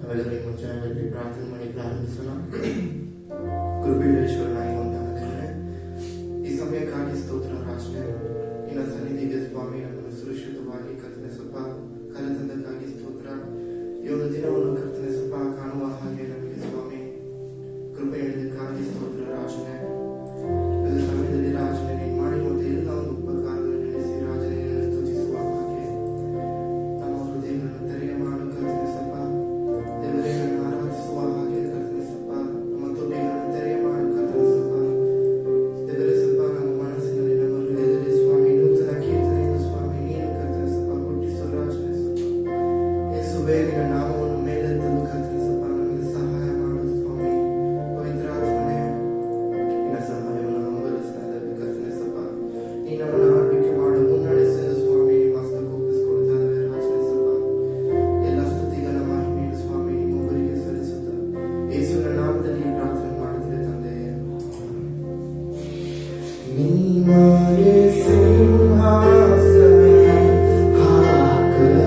ನಾವೆಲ್ಲರೂ ಮುಂಚೆಯಾಗಿ ಪ್ರಾರ್ಥನೆ ಮಾಡಿ ಪ್ರಾರಂಭಿಸೋಣ. ಕೃಪೆಯುಳ್ಳೇಶ್ವರ ನಾಯಿ ಉಂಟಾಗಲಿದ್ರೆ ಈ ಸಮಯಕ್ಕಾಗಿ ಸ್ತೋತ್ರ ರಾಜನೇ, ನಿನ್ನ ಸನ್ನಿಧಿಗೆ ಸ್ವಾಮಿ ನಮ್ಮನ್ನು ಸುರಕ್ಷಿತವಾಗಿ ಕರ್ತನೆ ಸ್ವಲ್ಪ ಕರೆತಂದಕ್ಕಾಗಿ ಸ್ತೋತ್ರ. ಈ ಒಂದು ದಿನವನ್ನು ಕರ್ತನೆ ಸ್ವಲ್ಪ ಕಾಣುವ ಹಾಗೆ ನಮಗೆ ಸ್ವಾಮಿ ಕೃಪೆ ಹೇಳಿದಕ್ಕಾಗಿ ಸ್ತೋತ್ರ ರಾಜನೇ. ಈ ಸಮಯದಲ್ಲಿ ರಾಜನೇ ನೀನು ಮಾಡಿರುವಂತಹ ಎಲ್ಲ ಒಂದು ಉಪಕಾರಗಳನ್ನು ನೆನೆಸಿ ರಾಜನೇ ನಿನ್ನನ್ನು ಸ್ತುತಿಸುವ ಹಾಗೆ ನಮ್ಮ ಹೃದಯಗಳನ್ನು ತೆರೆಯ ಮಾಡು ಕರ್ತನೆ ಸ್ವಲ್ಪ ದೇವರನ್ನು ಆರಾಧಿಸುವ ಹಾಗೆ ಕರ್ತನೆ ಸ್ವಲ್ಪ ನಮ್ಮ ತುಟಿಗಳನ್ನು ತೆರೆಯ ಮಾಡು ಕರ್ತನೆ ಸ್ವಲ್ಪ ದೇವರೇ ಸ್ವಲ್ಪ ನಮ್ಮ ಮನಸ್ಸಿನಲ್ಲಿ ನಮ್ಮ ಹೃದಯದಲ್ಲಿ ಸ್ವಾಮಿ ನೂತನ ಕೀರ್ತನೆಯನ್ನು ಸ್ವಾಮಿ ನೀನು ಕರ್ತನೆ ಸ್ವಲ್ಪ ಹುಟ್ಟಿಸು ರಾಜನೇ ಸ್ವಲ್ಪ ಯೇಸುವೇ ನಿನ್ನ ನಾಮವನ್ನು ಮೇಲೆತ್ತಲು ಕರ್ತನೆ ಸ್ವಲ್ಪ ನಮಗೆ ಸಹಾಯ ಮಾಡು ಸ್ವಾಮಿ. ಪವಿತ್ರ ಆತ್ಮನೇ ನಿನ್ನ ಸಹಾಯವನ್ನು ನಂಬಲಿಸ್ತಾ ಇದ್ದೇವೆ ಕರ್ತನೆ ಸ್ವಲ್ಪ ನೀ ನಮ್ಮನ್ನು ಆಳ್ವಿಕೆ ಮಾಡು ಮುನ್ನಡೆಸಲು ಸ್ವಾಮಿ ನಿಮ್ಮ ಹಸ್ತಕ್ಕೆ ಒಪ್ಪಿಸಿಕೊಡ್ತಾ ಇದ್ದೇವೆ ರಾಜನೇ ಸ್ವಲ್ಪ ಎಲ್ಲ ಸ್ತುತಿಗಳ ಮಹಿಮೆಯನ್ನು ಸ್ವಾಮಿ ನಿಮ್ಮೊಬ್ಬರಿಗೆ ಸಲ್ಲಿಸುತ್ತಾ ಯೇಸುವಿನ ನಾಮದಲ್ಲಿ ಪ್ರಾರ್ಥನೆ ಮಾಡುತ್ತೇವೆ ತಂದೆಯೇ. ನಿಮಗೆ ಸಿಂಹಾಸನ ಹಾಕಲು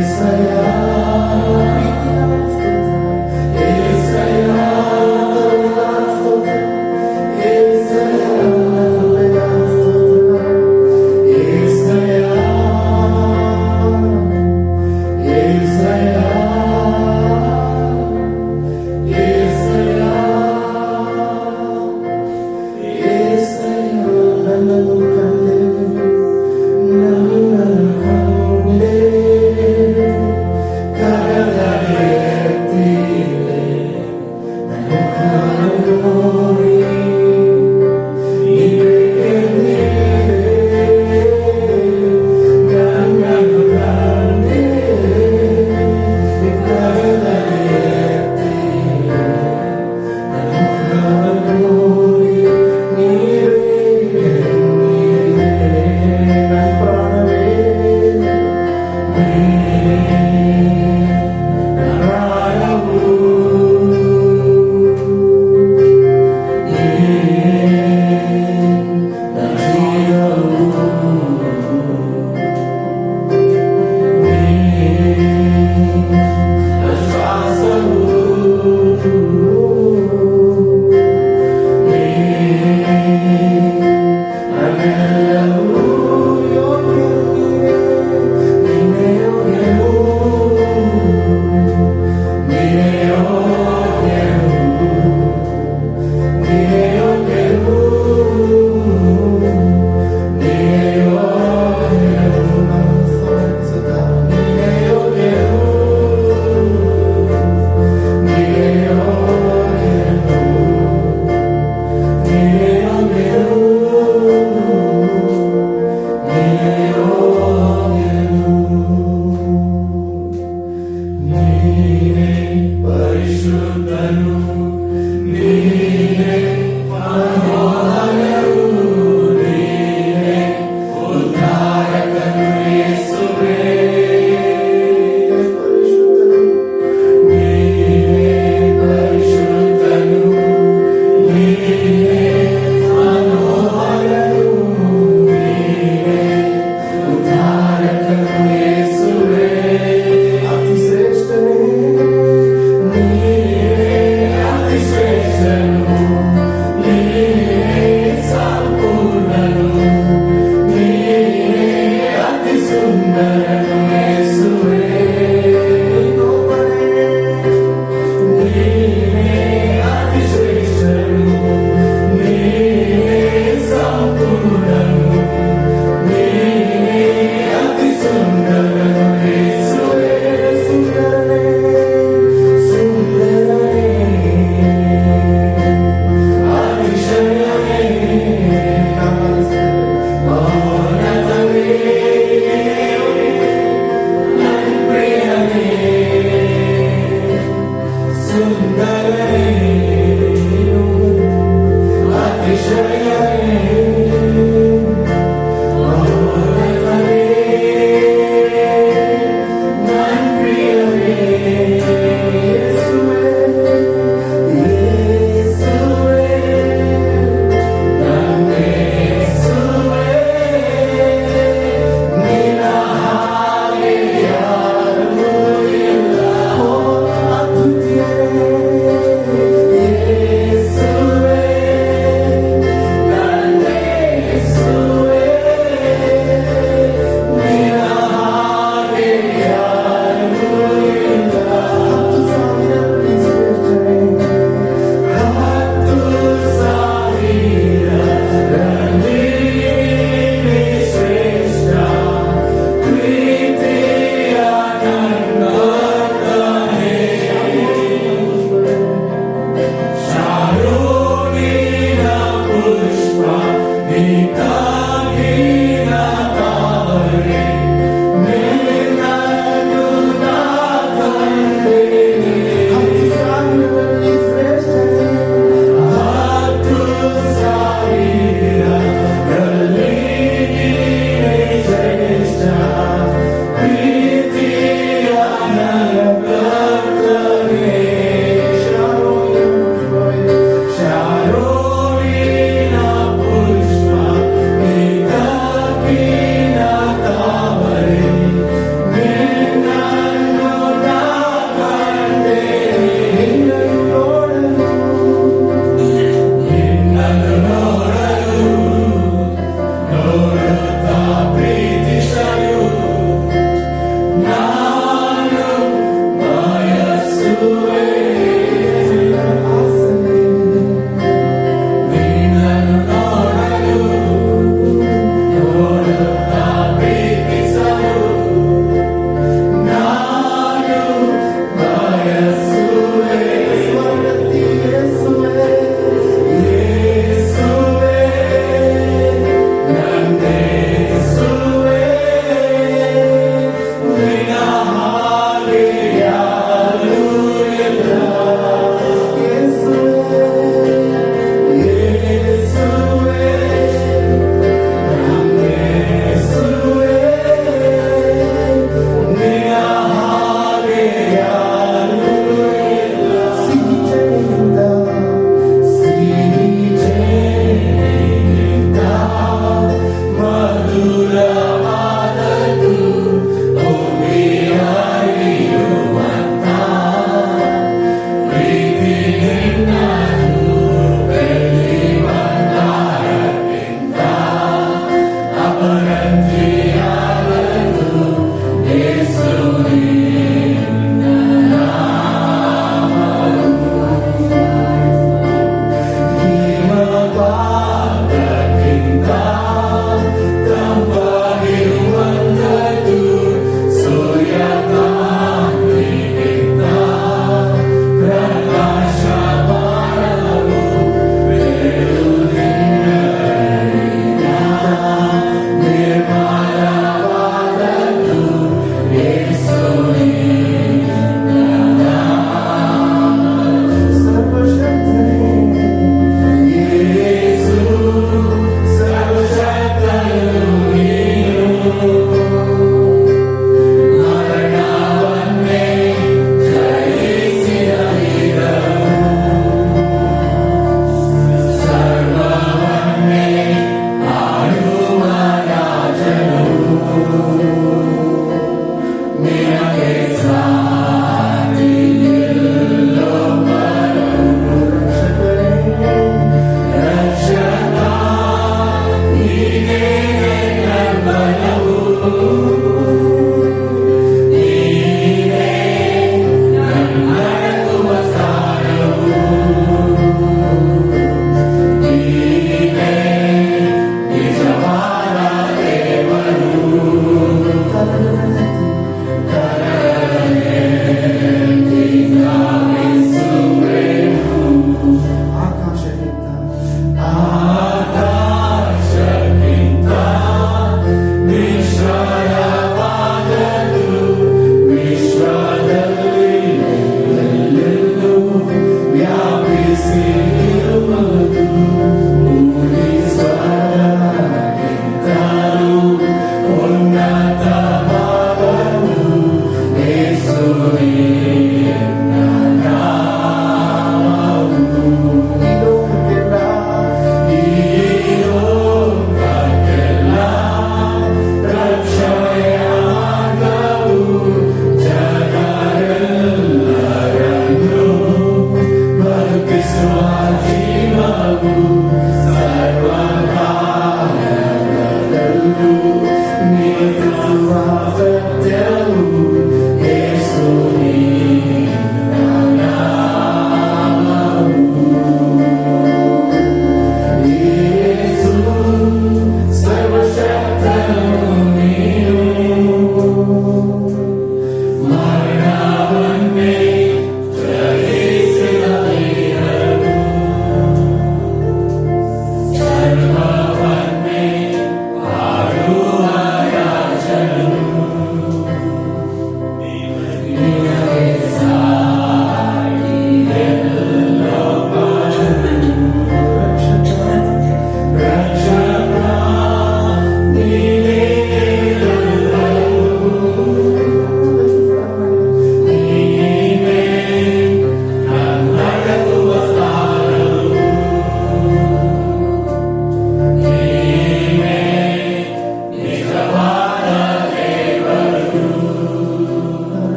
Hallelujah.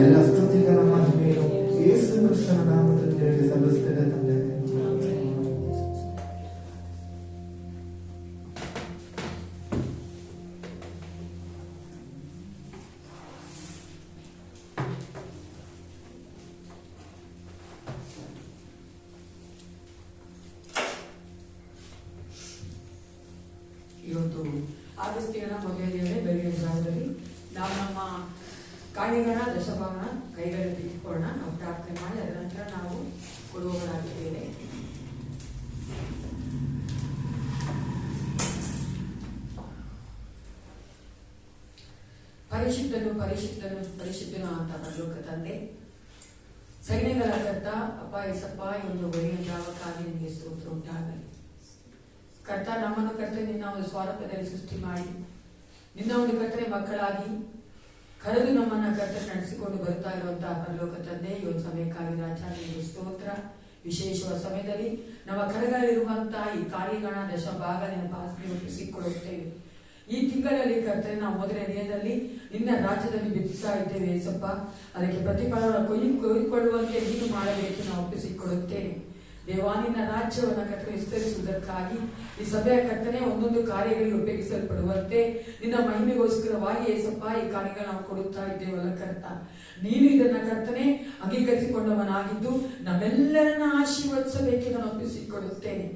ಎಲ್ಲ ಸ್ತುತಿಗಳ ಮಹಿಮೆಯನ್ನು ಯೇಸು ಕ್ರಿಸ್ತನ ನಾಮದಲ್ಲಿ ನಿನಗೆ ಸಲ್ಲಿಸ್ತೇನೆ ತಂದೆ. ಇವತ್ತು ಆಗಸ್ಟ್ ತಿಂಗಳ ಮೊದಲನೇ ದಿನ ಬೆಳಗಿನ ಜಾವದಲ್ಲಿ ನಾವು ನಮ್ಮ ಕಾರ್ಯಗಳ ದಶಭಾಗನ ಕೈಗಳಲ್ಲಿ ಇಟ್ಕೊಳ್ಳೋಣ. ನಾವು ಪ್ರಾರ್ಥನೆ ಮಾಡಿ ಅದರ ನಂತರ ನಾವು ಕೊಡುವವರಾಗಿದ್ದೇವೆ. ಪರಿಶುದ್ಧನು ಪರಿಶುದ್ಧನು ಪರಿಶುದ್ಧನು ಅಂತ ಪರಲೋಕ ತಂದೆ, ಸೈನ್ಯಗಳ ಕರ್ತ ಅಪ್ಪ ಏಸಪ್ಪ, ಈ ಒಂದು ಬೆಳಗಿನ ಜಾವಕ್ಕಾಗಿ ನಿಮಗೆ ಸ್ತೋತ್ರ ಉಂಟಾಗಲಿ. ಕರ್ತ, ನಮ್ಮನ್ನು ಕರ್ತನೆ ನಿನ್ನ ಒಂದು ಸ್ವರೂಪದಲ್ಲಿ ಸೃಷ್ಟಿ ಮಾಡಿ ನಿನ್ನ ಒಂದು ಕರ್ತನೆ ಮಕ್ಕಳಾಗಿ ಕರೆದು ನಮ್ಮನ್ನ ಕರ್ತನೆ ನಡೆಸಿಕೊಂಡು ಬರ್ತಾ ಇರುವಂತಹ ಪರಲೋಕ ತಂದೆ, ಈ ಒಂದು ಸಮಯಕ್ಕಾಗಿ ರಾಜಾನಿಗೆ ಸ್ತೋತ್ರ. ವಿಶೇಷವಾದ ಸಮಯದಲ್ಲಿ ನಮ್ಮ ಕರೆಗಳಿರುವಂತಹ ಈ ಕಾರ್ಯಗಳ ದಶಭಾಗ ನಿನ್ನ ಪಾಸನೆ ಒಪ್ಪಿಸಿಕೊಡುತ್ತೇವೆ. ಈ ತಿಂಗಳಲ್ಲಿ ಕರ್ತನೆ ನಾವು ಮೊದಲನೇ ದಿನದಲ್ಲಿ ನಿನ್ನ ರಾಜ್ಯದಲ್ಲಿ ಬಿತ್ತಿಸ್ತಾ ಇದ್ದೇವೆ ಏಸಪ್ಪ. ಅದಕ್ಕೆ ಪ್ರತಿಫಲವನ್ನು ಕೊಯ್ದುಕೊಳ್ಳುವಂತೆ ನೀನು ಮಾಡಬೇಕು ನಾವು ಒಪ್ಪಿಸಿಕೊಡುತ್ತೇನೆ. ದೇವಾ, ನಿನ್ನ ರಾಜ್ಯವನ್ನು ಕರ್ತನೆ ವಿಸ್ತರಿಸುವುದಕ್ಕಾಗಿ ಈ ಸಭೆಯ ಕರ್ತನೆ ಒಂದೊಂದು ಕಾರ್ಯಗಳಿಗೆ ಉಪಯೋಗಿಸಲ್ಪಡುವಂತೆ ನಿನ್ನ ಮಹಿಮೆಗೋಸ್ಕರವಾಗಿ ಏಸಪ್ಪ ಈ ಕಾರ್ಯಗಳು ನಾವು ಕೊಡುತ್ತಾ ಇದ್ದೇವಲ್ಲ ಕರ್ತ. ನೀನು ಇದನ್ನ ಕರ್ತನೆ ಅಂಗೀಕರಿಸಿಕೊಂಡವನಾಗಿದ್ದು ನಮ್ಮೆಲ್ಲರನ್ನ ಆಶೀರ್ವದಿಸಬೇಕೆಂದು ನಾನು ಒಪ್ಪಿಸಿಕೊಡುತ್ತೇನೆ.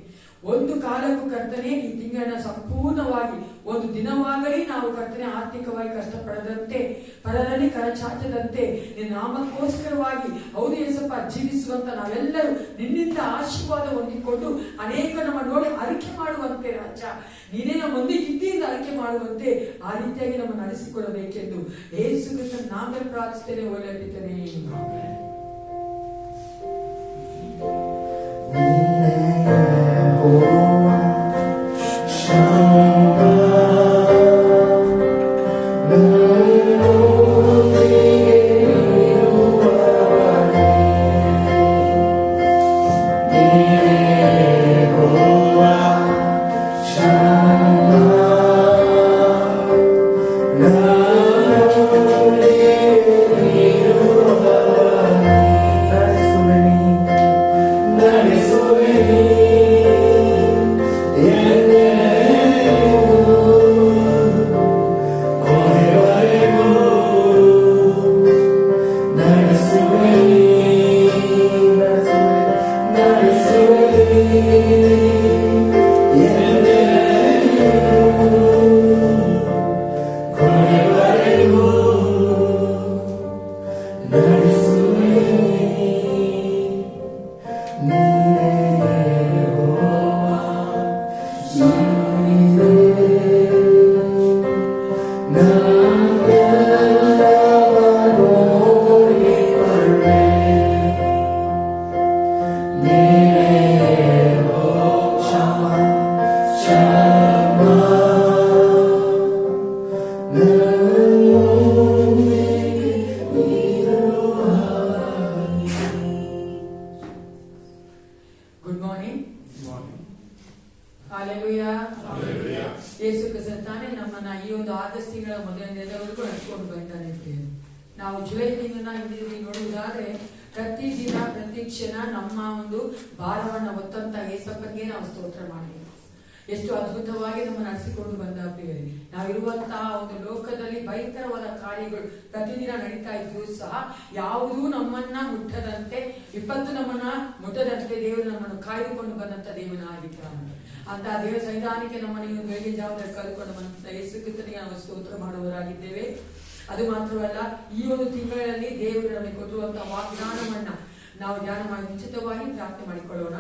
ಒಂದು ಕಾಲಕ್ಕೂ ಕರ್ತನೆ ಈ ತಿಂಗಳನ್ನ ಸಂಪೂರ್ಣವಾಗಿ ಒಂದು ದಿನವಾಗಲಿ ನಾವು ಕರ್ತನೆ ಆರ್ಥಿಕವಾಗಿ ಕಷ್ಟಪಡದಂತೆ, ಪರರಲ್ಲಿ ಕರಚಾಚದಂತೆ, ನಿನ್ನ ನಾಮಕ್ಕೋಸ್ಕರವಾಗಿ ಹೌದು ಏಸಪ್ಪ ಜೀವಿಸುವಂತ ನಾವೆಲ್ಲರೂ ನಿನ್ನಿಂದ ಆಶೀರ್ವಾದ ಹೊಂದಿಕೊಂಡು ಅನೇಕ ನಮ್ಮ ನೋಡಿ ಅರಿಕೆ ಮಾಡುವಂತೆ ರಾಜ, ನೀನೇ ನಮ್ಮೊಂದಿಗೆ ಇದ್ದಿಂದ ಅರಿಕೆ ಮಾಡುವಂತೆ ಆ ರೀತಿಯಾಗಿ ನಮ್ಮ ನಡೆಸಿಕೊಳ್ಳಬೇಕೆಂದು ಯೇಸು ಕ್ರಿಸ್ತನ ನಾಮದಲ್ಲಿ ಪ್ರಾರ್ಥಿಸುತ್ತೇನೆ. ಒಳ್ಳೆಯದಿದ್ದೇನೆ. ಯೇಸು ಕ್ರಿಸ್ತ ತಾನೇ ನಮ್ಮನ್ನ ಈ ಒಂದು ಆಗಸ್ಟ್ ತಿಂಗಳ ಮೊದಲನೇ ದಿನದವರೆಗೂ ನಡೆಸಿಕೊಂಡು ಬಂದಿದ್ದಾನೆ. ನಾವು ಜುಲೈ ತಿಂಗಳನ್ನ ಹಿಂದಿರುಗಿ ನೋಡುವುದಾದ್ರೆ ಪ್ರತಿ ದಿನ ಪ್ರತಿ ಕ್ಷಣ ನಮ್ಮ ಒಂದು ಭಾರವನ್ನ ಹೊತ್ತಂತ ಯೇಸಪ್ಪನಿಗೆ ನಾವು ಸ್ತೋತ್ರ ಮಾಡಬೇಕು. ಎಷ್ಟು ಅದ್ಭುತವಾಗಿ ನಮ್ಮ ನಡೆಸಿಕೊಂಡು ಬಂದ ಪ್ರಿಯರೇ, ನಾವಿರುವಂತಹ ಒಂದು ಲೋಕದಲ್ಲಿ ಭಯಂಕರವಾದ ಕಾರ್ಯಗಳು ಪ್ರತಿದಿನ ನಡೀತಾ ಇದ್ರು ಸಹ ಯಾವುದೂ ನಮ್ಮನ್ನ ಮುಟ್ಟದಂತೆ, ವಿಪತ್ತು ನಮ್ಮನ್ನ ಮುಟ್ಟದಂತೆ ದೇವರು ನಮ್ಮನ್ನು ಕಾಯ್ದುಕೊಂಡು ಬಂದಂತ ದೇವನಾಗಿದ್ದಾನೆ. ಅಂತ ದೇವ ಸೈದಾನಿಕೆ ನಮ್ಮನ್ನು ಬೆಳಗ್ಗೆ ಜಾವದಲ್ಲಿ ಕಲ್ಕೊಂಡು ಬಂದ ಯೇಸು ಕ್ರಿಸ್ತನಿಗೆ ನಾವು ಸ್ತೋತ್ರ ಮಾಡುವವರಾಗಿದ್ದೇವೆ. ಅದು ಮಾತ್ರವಲ್ಲ, ಈ ಒಂದು ತಿಂಗಳಲ್ಲಿ ದೇವರು ನಮಗೆ ಕೊಟ್ಟಿರುವಂತಹ ವಾಗ್ದಾನವನ್ನ ನಾವು ಧ್ಯಾನ ಮಾಡಿ ನಿಶ್ಚಿತವಾಗಿ ಪ್ರಾರ್ಥನೆ ಮಾಡಿಕೊಳ್ಳೋಣ.